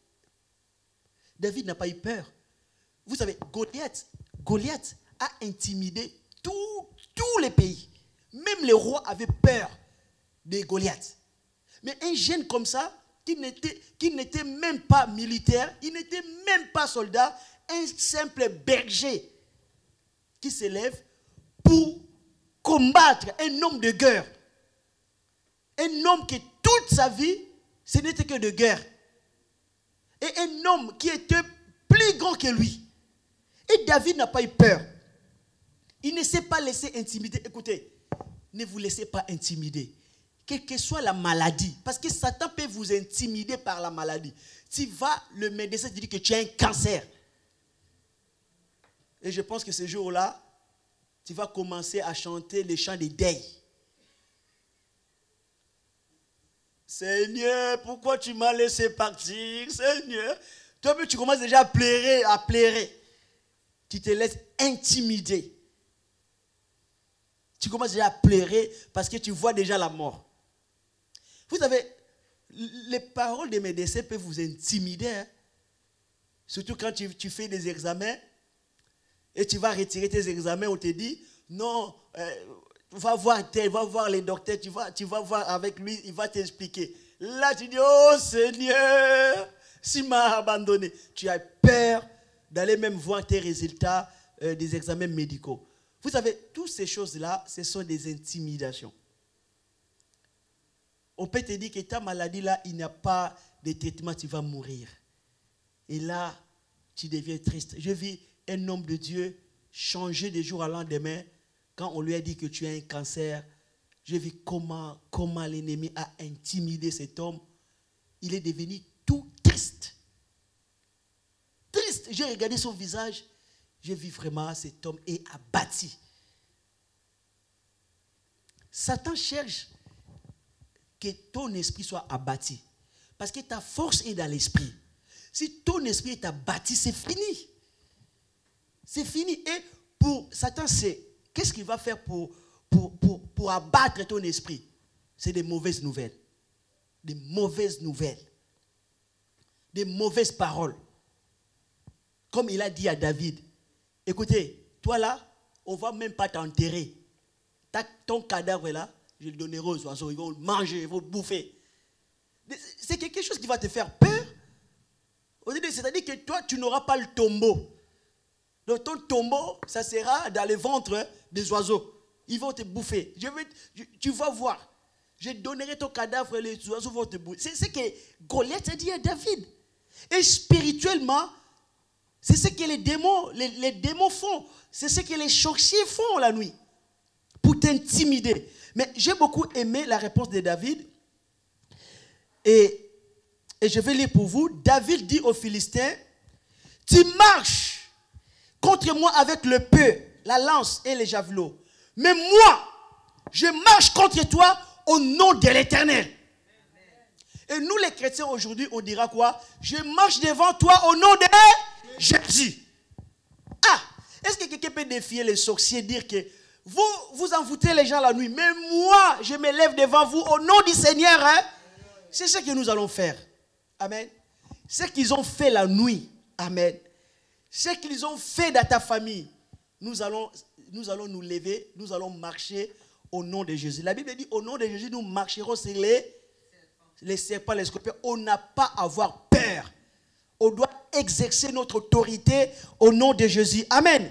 David n'a pas eu peur. Vous savez, Goliath a intimidé tous les pays. Même les rois avaient peur de Goliath. Mais un jeune comme ça, qui n'était même pas militaire, il n'était même pas soldat, un simple berger qui se lève pour combattre un homme de guerre. Un homme qui toute sa vie, ce n'était que de guerre. Et un homme qui était plus grand que lui. Et David n'a pas eu peur. Il ne s'est pas laissé intimider. Écoutez, ne vous laissez pas intimider. Quelle que soit la maladie. Parce que Satan peut vous intimider par la maladie. Tu vas, le médecin te dit que tu as un cancer. Et je pense que ce jour-là, tu vas commencer à chanter les chants des deuils. Seigneur, pourquoi tu m'as laissé partir, Seigneur? Toi-même, tu commences déjà à pleurer. Tu te laisses intimider. Tu commences déjà à pleurer parce que tu vois déjà la mort. Vous savez, les paroles des médecins peuvent vous intimider. Hein? Surtout quand tu fais des examens et tu vas retirer tes examens, on te dit, non, va voir les docteurs, tu vas voir avec lui, il va t'expliquer. Là, tu dis, oh Seigneur, s'il m'a abandonné. Tu as peur d'aller même voir tes résultats des examens médicaux. Vous savez, toutes ces choses-là, ce sont des intimidations. On peut te dire que ta maladie-là, il n'y a pas de traitement, tu vas mourir. Et là, tu deviens triste. Je vis un homme de Dieu changer de jour à lendemain. Quand on lui a dit que tu as un cancer, je vis comment l'ennemi a intimidé cet homme. Il est devenu tout triste. Triste. J'ai regardé son visage. Je vis vraiment, cet homme est abattu. Satan cherche que ton esprit soit abattu. Parce que ta force est dans l'esprit. Si ton esprit est abattu, c'est fini. C'est fini. Et pour Satan, qu'est-ce qu'il va faire pour abattre ton esprit? c'est des mauvaises nouvelles. Des mauvaises nouvelles. Des mauvaises paroles. Comme il a dit à David, écoutez, toi là, on ne va même pas t'enterrer. Ton cadavre est là, je le donnerai aux oiseaux, ils vont le manger, ils vont le bouffer. C'est quelque chose qui va te faire peur. C'est-à-dire que toi, tu n'auras pas le tombeau. Donc ton tombeau, ça sera dans le ventre des oiseaux. Ils vont te bouffer. Tu vas voir. Je donnerai ton cadavre, les oiseaux vont te bouffer. C'est ce que Goliath a dit à David. Et spirituellement, c'est ce que les démons font. C'est ce que les sorciers font la nuit. Pour t'intimider. Mais j'ai beaucoup aimé la réponse de David. Et je vais lire pour vous. David dit aux Philistins, tu marches contre moi avec le peu, la lance et les javelots. Mais moi, je marche contre toi au nom de l'Éternel. Et nous les chrétiens aujourd'hui, on dira quoi? Je marche devant toi au nom de Jésus. Ah, est-ce que quelqu'un peut défier les sorciers, dire que vous envoûtez les gens la nuit, mais moi, je me lève devant vous au nom du Seigneur. Hein? C'est ce que nous allons faire. Amen. Ce qu'ils ont fait la nuit. Amen. Ce qu'ils ont fait dans ta famille. Nous allons nous lever, nous allons marcher au nom de Jésus. La Bible dit, au nom de Jésus, nous marcherons sur les serpents, les scorpions. On n'a pas à avoir peur. On doit exercer notre autorité au nom de Jésus. Amen.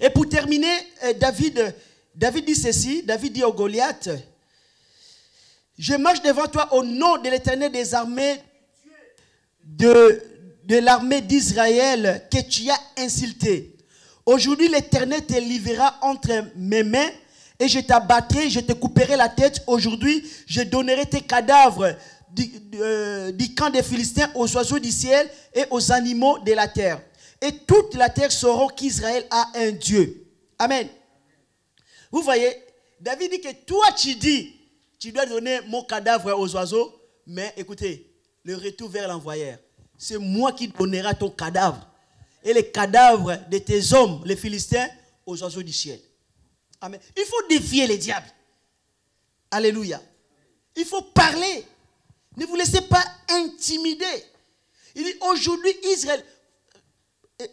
Et pour terminer, David dit ceci. David dit au Goliath, je marche devant toi au nom de l'Éternel des armées, de l'armée d'Israël que tu as insulté. Aujourd'hui, l'Éternel te livrera entre mes mains et je t'abattrai, je te couperai la tête. Aujourd'hui, je donnerai tes cadavres du camp des Philistins aux oiseaux du ciel et aux animaux de la terre. Et toute la terre saura qu'Israël a un Dieu. Amen. Vous voyez, David dit que toi tu dis, tu dois donner mon cadavre aux oiseaux, mais écoutez, le retour vers l'envoyeur, c'est moi qui donnerai ton cadavre et les cadavres de tes hommes, les Philistins, aux oiseaux du ciel. Amen. Il faut défier les diables. Alléluia. Il faut parler. Ne vous laissez pas intimider. Il dit aujourd'hui Israël.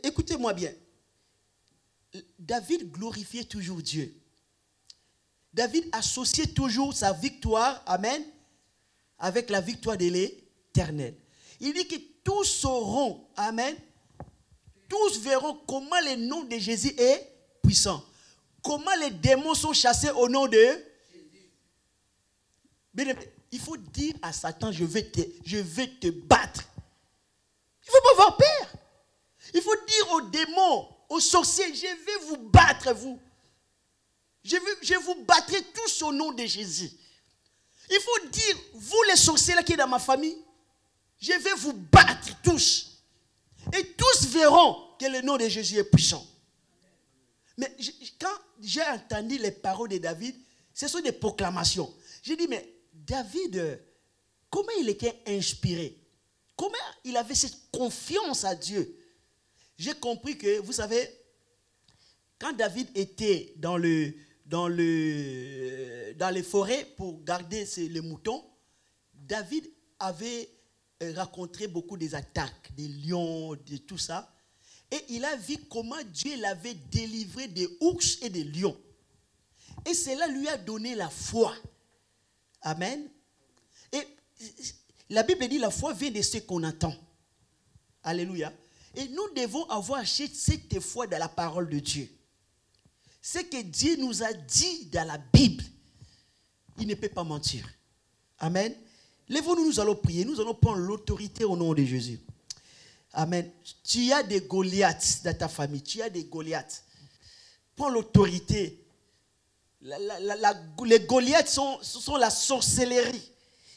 Écoutez-moi bien. David glorifiait toujours Dieu. David associait toujours sa victoire, amen, avec la victoire de l'Éternel. Il dit que tous sauront, amen, tous verront comment le nom de Jésus est puissant. Comment les démons sont chassés au nom de Jésus. Il faut dire à Satan, je vais te battre. Il ne faut pas avoir peur. Il faut dire aux démons, aux sorciers, je vais vous battre, vous. Je vous battrai tous au nom de Jésus. Il faut dire, vous les sorciers là qui sont dans ma famille, je vais vous battre tous. Et tous verront que le nom de Jésus est puissant. Mais quand j'ai entendu les paroles de David, ce sont des proclamations. J'ai dit, mais David, comment il était inspiré? Comment il avait cette confiance à Dieu? J'ai compris que, vous savez, quand David était dans les forêts pour garder les moutons, David avait rencontré beaucoup des attaques, des lions, de tout ça. Et il a vu comment Dieu l'avait délivré des ours et des lions. Et cela lui a donné la foi. Amen. Et la Bible dit la foi vient de ce qu'on entend. Alléluia. Et nous devons avoir cette foi dans la parole de Dieu. Ce que Dieu nous a dit dans la Bible, il ne peut pas mentir. Amen. Lèvons-nous, nous allons prier. Nous allons prendre l'autorité au nom de Jésus. Amen. Tu as des Goliaths dans ta famille. Tu as des Goliaths. Prends l'autorité. Les Goliaths sont la sorcellerie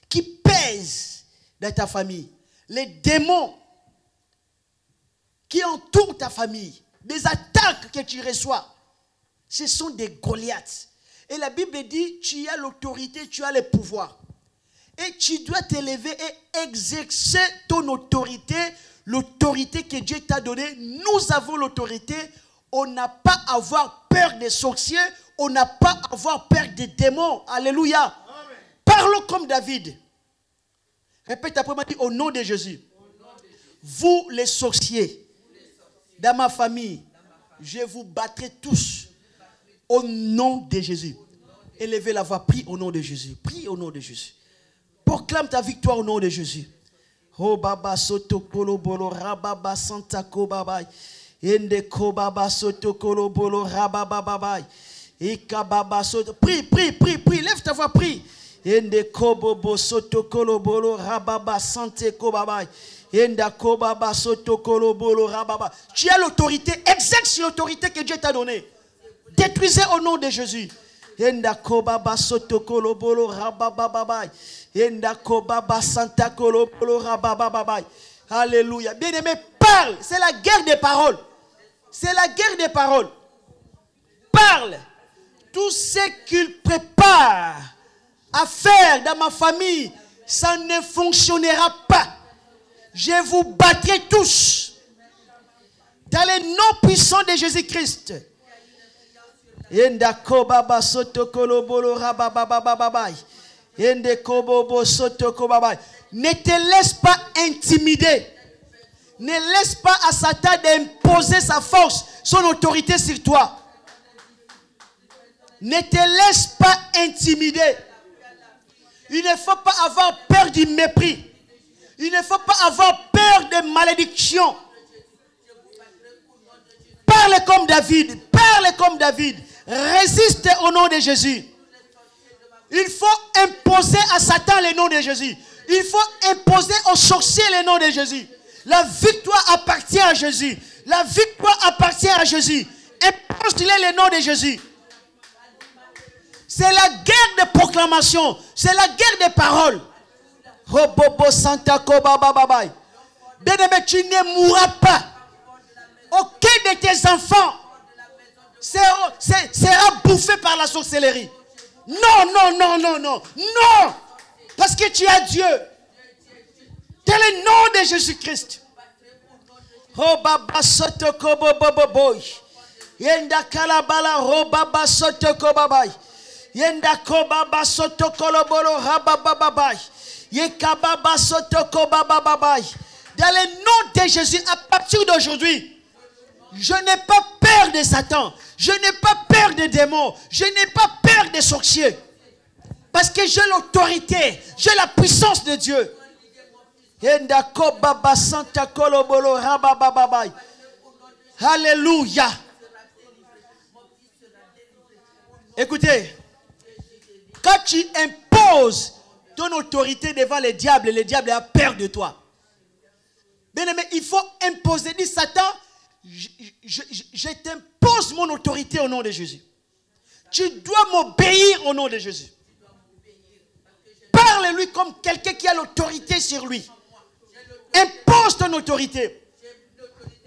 qui pèse dans ta famille. Les démons qui entourent ta famille. Des attaques que tu reçois. Ce sont des Goliaths. Et la Bible dit, tu as l'autorité, tu as le pouvoir. Et tu dois t'élever et exercer ton autorité, l'autorité que Dieu t'a donnée. Nous avons l'autorité. On n'a pas à avoir peur des sorciers. On n'a pas à avoir peur des démons. Alléluia. Amen. parlons comme David. Répète après moi, dis au nom de Jésus. Vous les sorciers, dans ma famille, je vous battrai tous au nom de Jésus. Élevez la voix, prie au nom de Jésus. Prie au nom de Jésus. Proclame ta victoire au nom de Jésus. Oh baba soto kolo bolo rababa santa ko babai. Ende ko baba soto kolo bolo rababa babai. Ika baba soto. Prie, prie, prie, prie. Lève ta voix, prie. Ende ko bobo soto kolo bolo rababa sante ko babai. Enda ko baba soto kolo bolo rababa. Tu as l'autorité, exerce l'autorité que Dieu t'a donnée. Détruisez au nom de Jésus. Enda ko baba soto kolo bolo rababa babai. Alléluia. Bien-aimé, parle. C'est la guerre des paroles. C'est la guerre des paroles. Parle. Tout ce qu'il prépare à faire dans ma famille, ça ne fonctionnera pas. Je vous battrai tous. Dans le nom puissant de Jésus-Christ. Ne te laisse pas intimider. Ne laisse pas à Satan d'imposer sa force, son autorité sur toi. Ne te laisse pas intimider. Il ne faut pas avoir peur du mépris. Il ne faut pas avoir peur des malédictions. Parle comme David. Parle comme David. Résiste au nom de Jésus. Il faut imposer à Satan le nom de Jésus. Il faut imposer aux sorciers le nom de Jésus. La victoire appartient à Jésus. La victoire appartient à Jésus. Impose-le le nom de Jésus. C'est la guerre de proclamation. C'est la guerre des paroles. Bien-aimé, tu ne mourras pas. Aucun de tes enfants sera bouffé par la sorcellerie. Non, non, non, non, non. Non. Parce que tu as Dieu. Tel est le nom de Jésus-Christ. Oh baba soto kobo bobo boy. Yenda kalabala robaba soto kobabai. Yenda kobaba soto kolobolo rabababai. Yekababa soto kobababai. Dans le nom de Jésus, à partir d'aujourd'hui, je n'ai pas peur de Satan. Je n'ai pas peur des démons. Je n'ai pas peur des sorciers. Parce que j'ai l'autorité. J'ai la puissance de Dieu. Alléluia. Écoutez, quand tu imposes ton autorité devant le diable a peur de toi. Bien-aimé, il faut imposer. Dis Satan, je t'impose mon autorité au nom de Jésus. Tu dois m'obéir au nom de Jésus. Parle-lui comme quelqu'un qui a l'autorité sur lui. Impose ton autorité.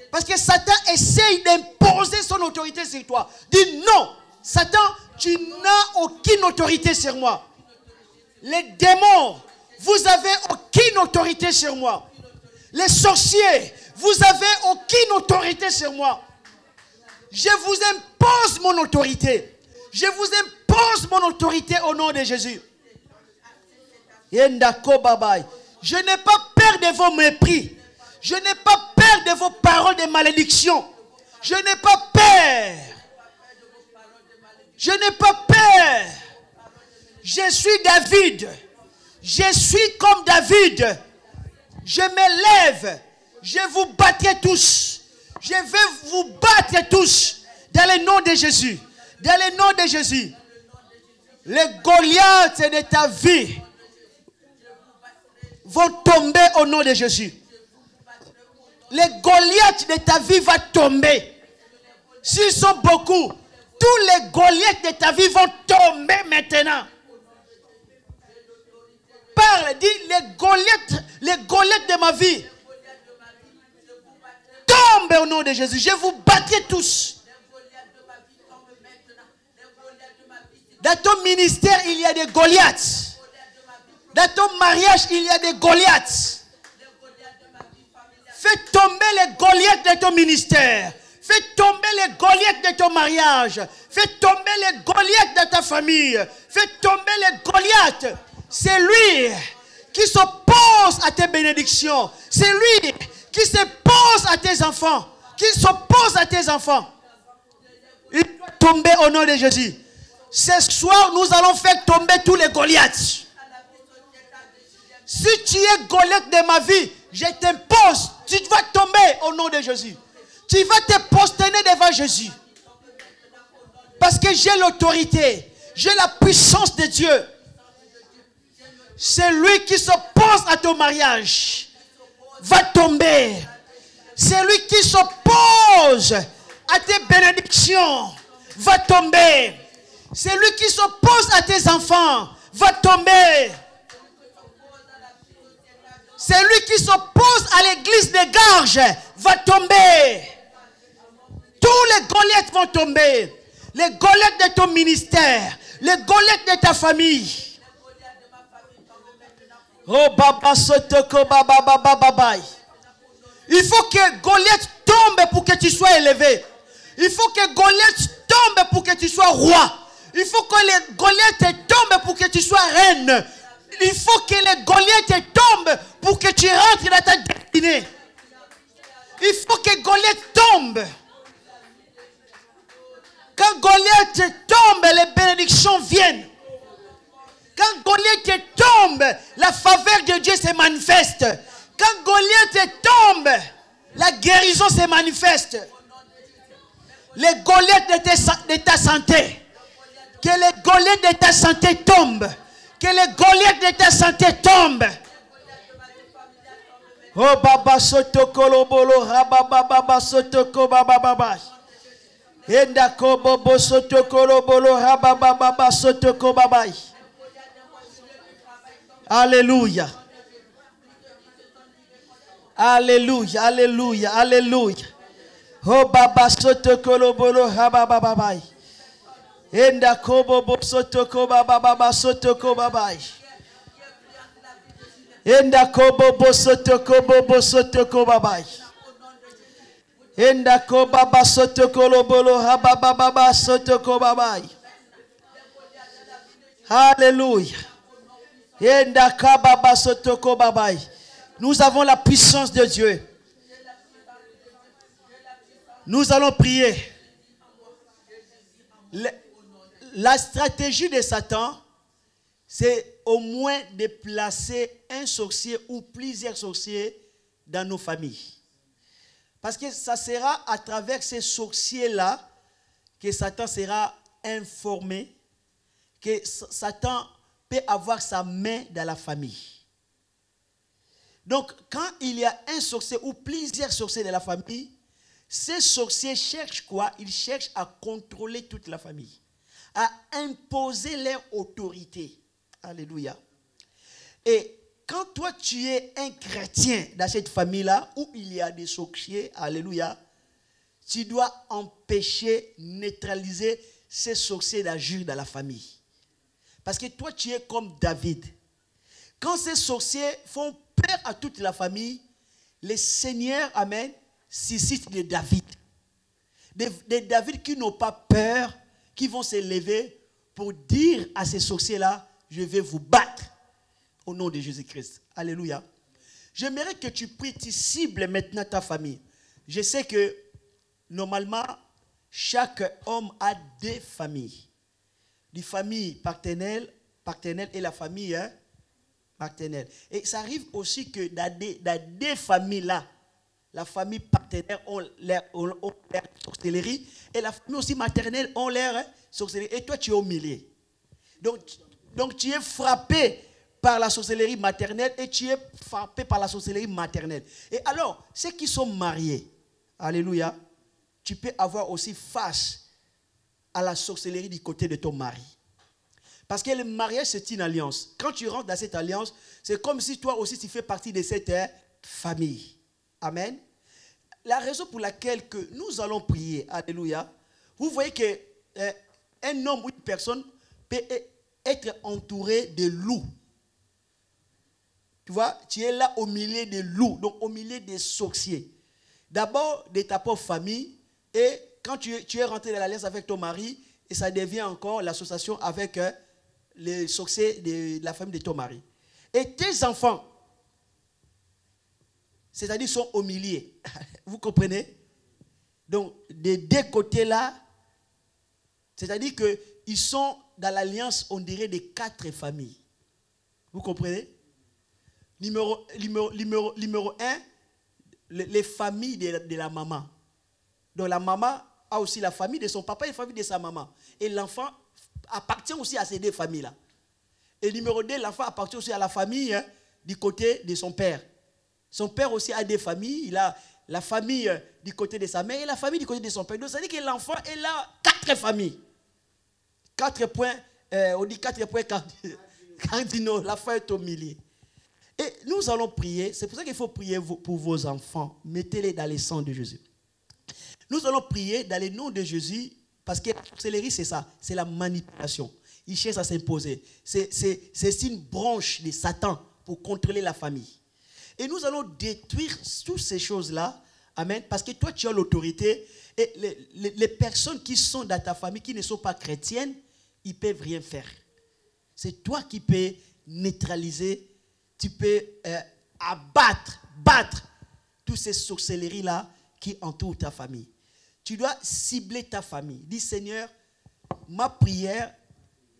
Parce que Satan essaye d'imposer son autorité sur toi. Dis non, Satan, tu n'as aucune autorité sur moi. Les démons, vous avez aucune autorité sur moi. Les sorciers, vous avez aucune autorité sur moi. Je vous impose mon autorité. Je vous impose mon autorité au nom de Jésus. Je n'ai pas peur de vos mépris. Je n'ai pas peur de vos paroles de malédiction. Je n'ai pas peur. Je n'ai pas peur. Je suis David. Je suis comme David. Je me lève. Je vous battrai tous. Je vais vous battre tous. Dans le nom de Jésus. Dans le nom de Jésus. Les Goliaths de ta vie vont tomber au nom de Jésus. Les Goliaths de ta vie vont tomber. S'ils sont beaucoup, tous les Goliaths de ta vie vont tomber maintenant. Parle, dis les Goliaths de ma vie tombent au nom de Jésus. Je vous battrai tous. Dans ton ministère, il y a des Goliaths. Dans ton mariage, il y a des Goliaths. Fais tomber les Goliaths de ton ministère. Fais tomber les Goliaths de ton mariage. Fais tomber les Goliaths de ta famille. Fais tomber les Goliaths. C'est lui qui s'oppose à tes bénédictions. C'est lui qui s'oppose à tes enfants. Qui s'oppose à tes enfants. Il doit tomber au nom de Jésus. Ce soir, nous allons faire tomber tous les Goliaths. Si tu es Goliath de ma vie, je t'impose. Tu vas tomber au nom de Jésus. Tu vas te prosterner devant Jésus. Parce que j'ai l'autorité. J'ai la puissance de Dieu. C'est lui qui s'oppose à ton mariage. Va tomber. C'est lui qui s'oppose à tes bénédictions. Va tomber. C'est lui qui s'oppose à tes enfants. Va tomber. C'est lui qui s'oppose à l'église des Garges. Va tomber. Tous les Goliaths vont tomber. Les Goliaths de ton ministère. Les Goliaths de ta famille. Oh baba sotoko baba baba baba. Il faut que Goliath tombe pour que tu sois élevé. Il faut que Goliath tombe pour que tu sois roi. Il faut que les Goliaths tombent pour que tu sois reine. Il faut que les Goliaths tombent pour que tu rentres dans ta destinée. Il faut que Goliath tombe. Quand Goliath tombe, les bénédictions viennent. Quand Goliath tombe, la faveur de Dieu se manifeste. Quand Goliath tombe, la guérison se manifeste. Les Goliaths de ta santé. Que les Goliaths de ta santé tombent. Que les Goliaths de ta santé tombent. Oh baba sotoko lobolo rababa baba sotoko baba baba. Endako bobo sotoko lobolo rababa baba sotoko baba. Alléluia. Alléluia, alléluia, alléluia. Oh baba sotoko lobolo rababa baba. Endako bobo sotoko baba baba sotoko baba. Endako bobo sotoko baba. Endako baba sotoko lobolo rababa baba sotoko baba. Alléluia. Endaka baba sotoko baba. Nous avons la puissance de Dieu. Nous allons prier. La stratégie de Satan, c'est au moins de placer un sorcier ou plusieurs sorciers dans nos familles. Parce que ça sera à travers ces sorciers-là que Satan sera informé, que Satan peut avoir sa main dans la famille. Donc, quand il y a un sorcier ou plusieurs sorciers dans la famille, ces sorciers cherchent quoi? Ils cherchent à contrôler toute la famille, à imposer leur autorité. Alléluia. Et quand toi tu es un chrétien dans cette famille-là, où il y a des sorciers, alléluia, tu dois empêcher, neutraliser ces sorciers d'agir dans la famille. Parce que toi tu es comme David. Quand ces sorciers font peur à toute la famille, les seigneurs, amen, suscitent des David. Des David qui n'ont pas peur, qui vont se lever pour dire à ces sorciers-là, je vais vous battre au nom de Jésus-Christ. Alléluia. J'aimerais que tu pries, tu cibles maintenant ta famille. Je sais que normalement, chaque homme a des familles. Des familles paternelles et la famille paternelle. Et ça arrive aussi que dans des familles-là, la famille paternelle ont leur sorcellerie et la famille aussi maternelle ont leur sorcellerie. Et toi, tu es au milieu. Donc tu es frappé par la sorcellerie maternelle et tu es frappé par la sorcellerie maternelle. Et alors, ceux qui sont mariés, alléluia, tu peux avoir aussi face à la sorcellerie du côté de ton mari. Parce que le mariage, c'est une alliance. Quand tu rentres dans cette alliance, c'est comme si toi aussi tu fais partie de cette famille. Amen. La raison pour laquelle que nous allons prier, alléluia, vous voyez qu'un homme ou une personne peut être entouré de loups. Tu vois, tu es là au milieu des loups, donc au milieu des sorciers. D'abord de ta propre famille, et quand tu es rentré dans l'alliance avec ton mari, et ça devient encore l'association avec les succès de la famille de ton mari. Et tes enfants, c'est-à-dire sont au milieu. Vous comprenez? Donc, des deux côtés-là, c'est-à-dire qu'ils sont dans l'alliance, on dirait, des 4 familles. Vous comprenez? Numéro 1, les familles de la maman. Donc, la maman a aussi la famille de son papa et la famille de sa maman. Et l'enfant appartient aussi à ces 2 familles-là. Et numéro 2, l'enfant appartient aussi à la famille du côté de son père. Son père aussi a des familles. Il a la famille du côté de sa mère et la famille du côté de son père. Donc, ça veut dire que l'enfant est là, 4 familles. 4 points, on dit 4 points cardinaux. La fin est au milieu. Et nous allons prier. C'est pour ça qu'il faut prier pour vos enfants. Mettez-les dans le sang de Jésus. Nous allons prier dans le nom de Jésus parce que la sorcellerie, c'est ça. C'est la manipulation. Il cherche à s'imposer. C'est une branche de Satan pour contrôler la famille. Et nous allons détruire toutes ces choses-là. Amen. Parce que toi, tu as l'autorité. Et les personnes qui sont dans ta famille, qui ne sont pas chrétiennes, ils ne peuvent rien faire. C'est toi qui peux neutraliser, tu peux battre toutes ces sorcelleries-là qui entourent ta famille. Tu dois cibler ta famille. Dis, Seigneur, ma prière,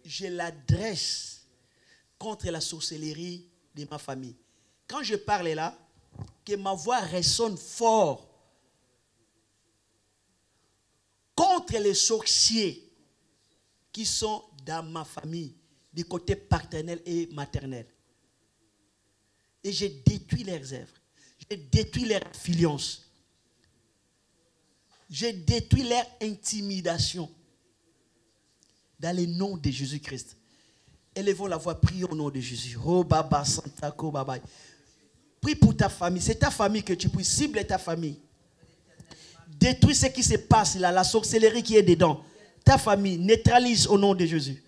je l'adresse contre la sorcellerie de ma famille. Quand je parle là, que ma voix résonne fort contre les sorciers qui sont dans ma famille, du côté paternel et maternel. Et je détruis leurs œuvres. Je détruis leur influence. Je détruis leur intimidation. Dans le nom de Jésus-Christ. Élevons la voix, prions au nom de Jésus. Oh Baba Santa Ko Baba. Prie pour ta famille. C'est ta famille que tu pries. Cible ta famille. Détruis ce qui se passe là, la sorcellerie qui est dedans. Ta famille, neutralise au nom de Jésus.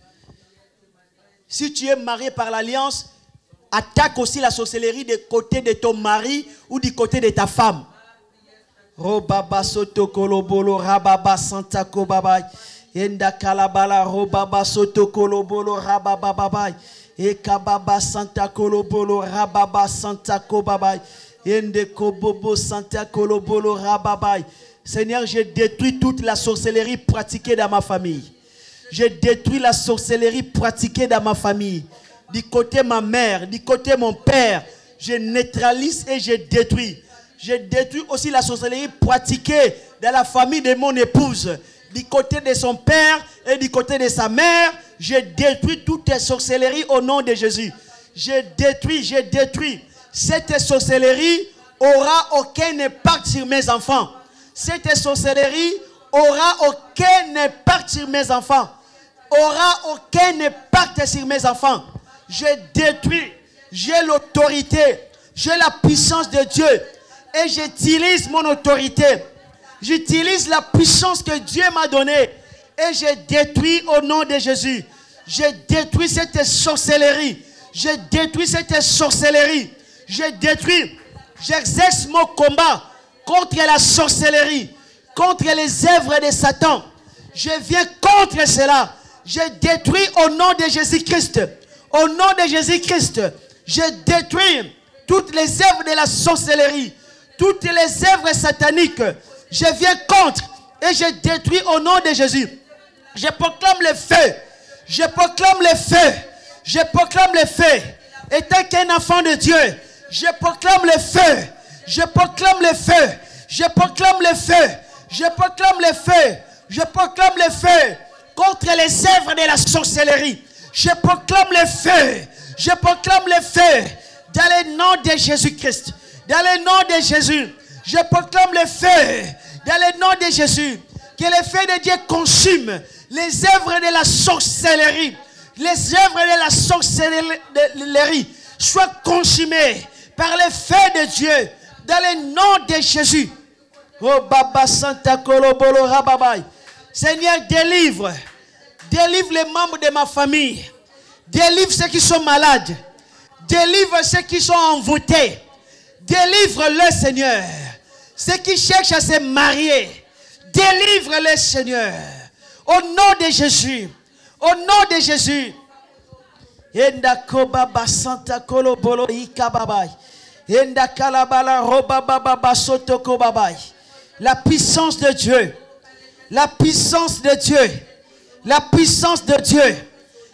Si tu es marié par l'alliance, attaque aussi la sorcellerie du côté de ton mari ou du côté de ta femme. Oh Baba Soto Kolobolo Rababa Santa Ko Baba. Enda kalabala robaba soto kolobolo rababa babai. Ekababa santa kolobolo rababa santa kobabai. Ende kobobo santa kolobolo rababai. Seigneur, je détruis toute la sorcellerie pratiquée dans ma famille. Je détruis la sorcellerie pratiquée dans ma famille. Du côté ma mère, du côté mon père, je neutralise et je détruis. Je détruis aussi la sorcellerie pratiquée dans la famille de mon épouse. Du côté de son père et du côté de sa mère, je détruis toute sorcellerie au nom de Jésus. Je détruis. Cette sorcellerie aura aucun impact sur mes enfants. Cette sorcellerie aura aucun impact sur mes enfants. Aura aucun impact sur mes enfants. Je détruis. J'ai l'autorité. J'ai la puissance de Dieu. Et j'utilise mon autorité. J'utilise la puissance que Dieu m'a donnée et je détruis au nom de Jésus. Je détruis cette sorcellerie. Je détruis cette sorcellerie. Je détruis. J'exerce mon combat contre la sorcellerie, contre les œuvres de Satan. Je viens contre cela. Je détruis au nom de Jésus-Christ. Au nom de Jésus-Christ, je détruis toutes les œuvres de la sorcellerie, toutes les œuvres sataniques. Je viens contre et je détruis au nom de Jésus. Je proclame le feu. Je proclame le feu. Je proclame le feu. Étant qu'un enfant de Dieu, je proclame le feu. Je proclame le feu. Je proclame le feu. Je proclame le feu. Je proclame le feu contre les œuvres de la sorcellerie. Je proclame le feu. Je proclame le feu dans le nom de Jésus-Christ. Dans le nom de Jésus. Je proclame le feu dans le nom de Jésus. Que le feu de Dieu consume les œuvres de la sorcellerie. Les œuvres de la sorcellerie soient consumées par le feu de Dieu dans le nom de Jésus. Oh Baba Santa Kolobolo Rababai. Seigneur, délivre les membres de ma famille. Délivre ceux qui sont malades. Délivre ceux qui sont envoûtés. Délivre-le, Seigneur. Ceux qui cherchent à se marier, délivre-les, Seigneur. Au nom de Jésus. Au nom de Jésus. Enda kobaba santa kolobolo ikababai. Enda kalabala robababa sotoko babai. La puissance de Dieu. La puissance de Dieu. La puissance de Dieu.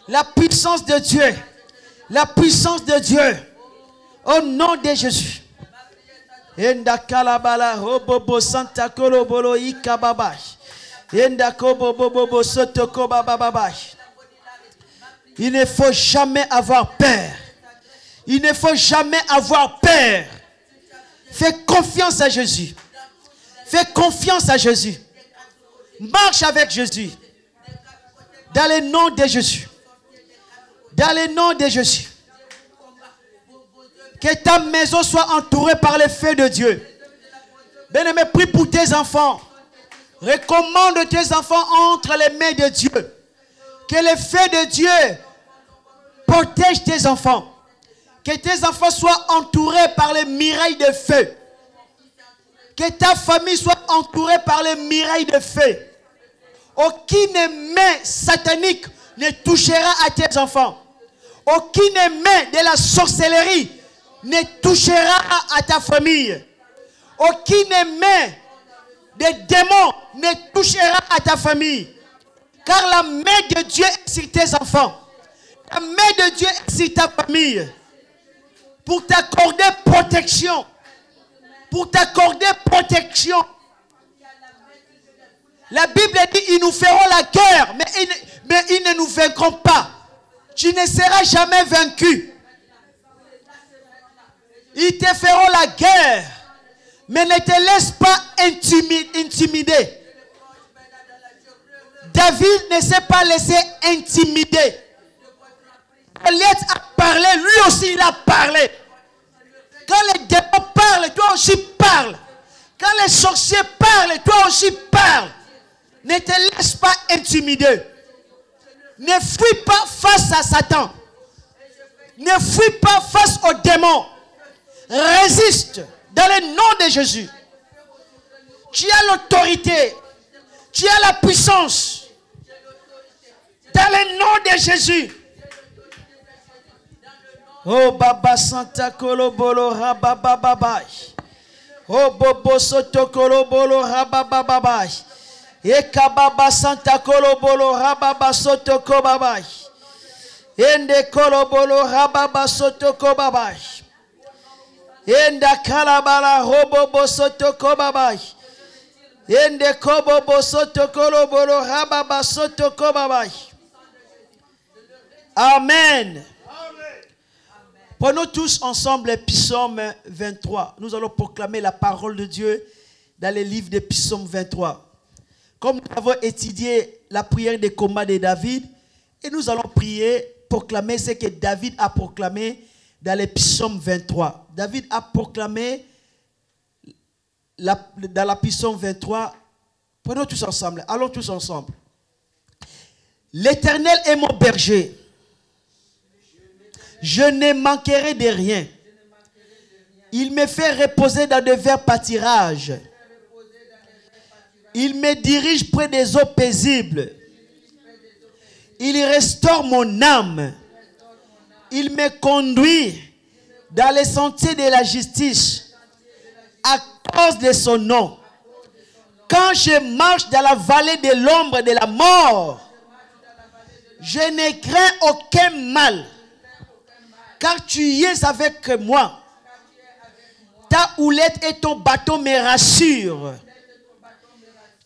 La puissance de Dieu. La puissance de Dieu. Au nom de Jésus. Enda kalabala robobo santa kolobolo ikababai. Enda kobobobo sotoko bababai. Il ne faut jamais avoir peur. Il ne faut jamais avoir peur. Fais confiance à Jésus. Fais confiance à Jésus. Marche avec Jésus. Dans le nom de Jésus. Dans le nom de Jésus. Que ta maison soit entourée par le feu de Dieu. Bien-aimé, prie pour tes enfants. Recommande tes enfants entre les mains de Dieu. Que le feu de Dieu protège tes enfants. Que tes enfants soient entourés par les murailles de feu. Que ta famille soit entourée par les murailles de feu. Aucune main satanique ne touchera à tes enfants. Aucune main de la sorcellerie ne touchera à ta famille. Aucune main des démons ne touchera à ta famille. Car la main de Dieu est sur tes enfants. La main de Dieu est sur ta famille. Pour t'accorder protection. Pour t'accorder protection. La Bible dit, ils nous feront la guerre, mais ils ne nous vaincront pas. Tu ne seras jamais vaincu. Ils te feront la guerre, mais ne te laisse pas intimider. David ne s'est pas laissé intimider. Goliath a parlé, lui aussi il a parlé. Quand les démons parlent, toi aussi parle. Quand les sorciers parlent, toi aussi parle. Ne te laisse pas intimider. Ne fuis pas face à Satan. Ne fuis pas face aux démons. Résiste dans le nom de Jésus. Tu as l'autorité. Tu as la puissance. Dans le nom de Jésus. Oh Baba Santa Kolobolo Rabababai. Oh Bobo Soto Kolobolo Rabababai. Eka Baba Santa Kolobolo Rababa Soto Kobabai. Ende Kolobolo Rababa Soto Kobabai. Enda Kalabala Robobo Soto Kobabai. Ende Kobobo Soto Kolobolo Rababa Soto Kobabai. Amen. Prenons tous ensemble le psaume 23. Nous allons proclamer la parole de Dieu dans le livre de psaume 23. Comme nous avons étudié la prière de combat de David, et nous allons prier, proclamer ce que David a proclamé dans le psaume 23. David a proclamé dans la psaume 23. Prenons tous ensemble. Allons tous ensemble. L'Éternel est mon berger. Je ne manquerai de rien. Il me fait reposer dans de verts pâtirages. Il me dirige près des eaux paisibles. Il restaure mon âme. Il me conduit dans les sentiers de la justice à cause de son nom. Quand je marche dans la vallée de l'ombre de la mort, je ne crains aucun mal. Car tu y es avec moi. Ta houlette et ton bâton me rassurent.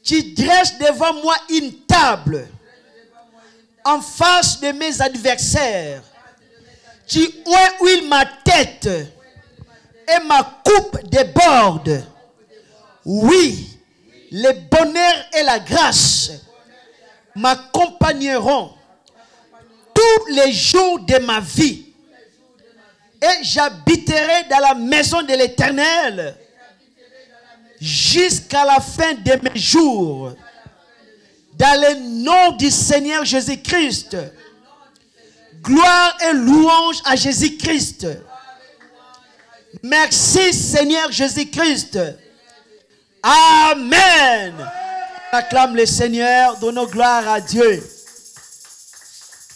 Tu dresses devant moi une table en face de mes adversaires. Tu huiles ma tête et ma coupe déborde. Oui, le bonheur et la grâce m'accompagneront tous les jours de ma vie. Et j'habiterai dans la maison de l'Éternel jusqu'à la fin de mes jours. Dans le nom du Seigneur Jésus-Christ. Gloire et louange à Jésus-Christ. Merci Seigneur Jésus-Christ. Amen. Acclame le Seigneur, donnons gloire à Dieu.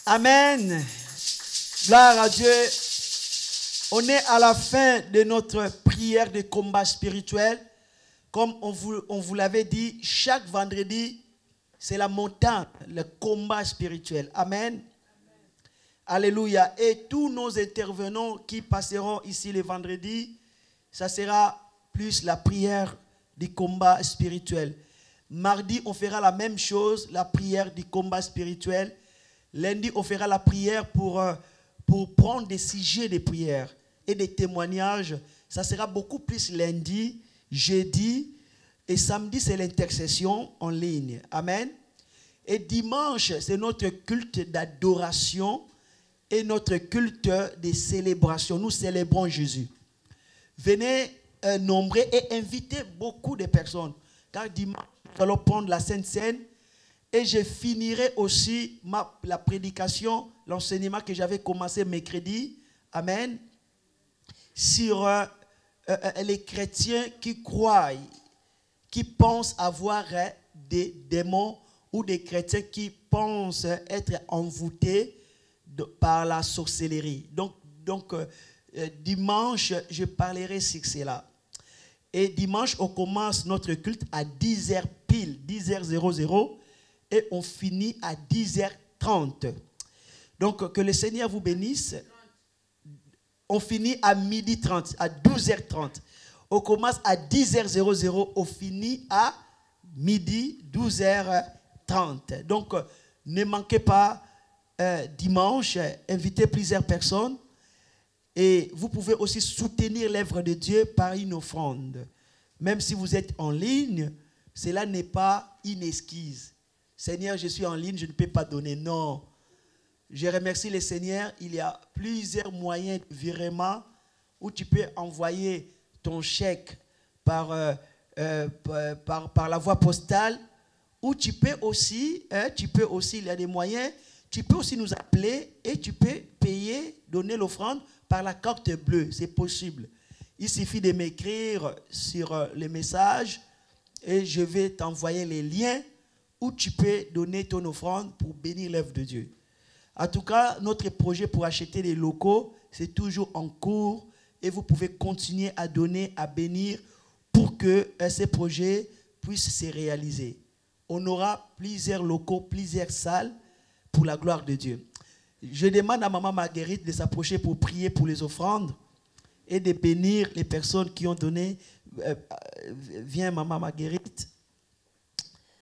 Amen. Gloire à Dieu. On est à la fin de notre prière de combat spirituel. Comme on vous l'avait dit, chaque vendredi, c'est la montagne, le combat spirituel. Amen. Amen. Alléluia. Et tous nos intervenants qui passeront ici le vendredi, ça sera plus la prière du combat spirituel. Mardi, on fera la même chose, la prière du combat spirituel. Lundi, on fera la prière pour prendre des sujets de prière et des témoignages. Ça sera beaucoup plus lundi, jeudi et samedi, c'est l'intercession en ligne. Amen. Et dimanche, c'est notre culte d'adoration et notre culte de célébration. Nous célébrons Jésus. Venez nombreux et invitez beaucoup de personnes. Car dimanche, nous allons prendre la Sainte Seine. Et je finirai aussi la prédication, l'enseignement que j'avais commencé mercredi. Amen. Sur les chrétiens qui croient, qui pensent avoir des démons ou des chrétiens qui pensent être envoûtés par la sorcellerie. Donc dimanche, je parlerai sur cela. Et dimanche, on commence notre culte à 10h pile, 10h00. Et on finit à 10h30. Donc, que le Seigneur vous bénisse. On finit à 12h30, à 12h30. On commence à 10h00. On finit à midi, 12h30. Donc, ne manquez pas dimanche. Invitez plusieurs personnes. Et vous pouvez aussi soutenir l'œuvre de Dieu par une offrande. Même si vous êtes en ligne, cela n'est pas une excuse. Seigneur, je suis en ligne, je ne peux pas donner. Non. Je remercie le Seigneur. Il y a plusieurs moyens de virement où tu peux envoyer ton chèque par la voie postale. Ou tu peux aussi, il y a des moyens, tu peux aussi nous appeler et tu peux payer, donner l'offrande par la carte bleue. C'est possible. Il suffit de m'écrire sur les messages et je vais t'envoyer les liens où tu peux donner ton offrande pour bénir l'œuvre de Dieu. En tout cas, notre projet pour acheter des locaux, c'est toujours en cours et vous pouvez continuer à donner, à bénir pour que ces projets puissent se réaliser. On aura plusieurs locaux, plusieurs salles pour la gloire de Dieu. Je demande à Maman Marguerite de s'approcher pour prier pour les offrandes et de bénir les personnes qui ont donné. Viens, Maman Marguerite.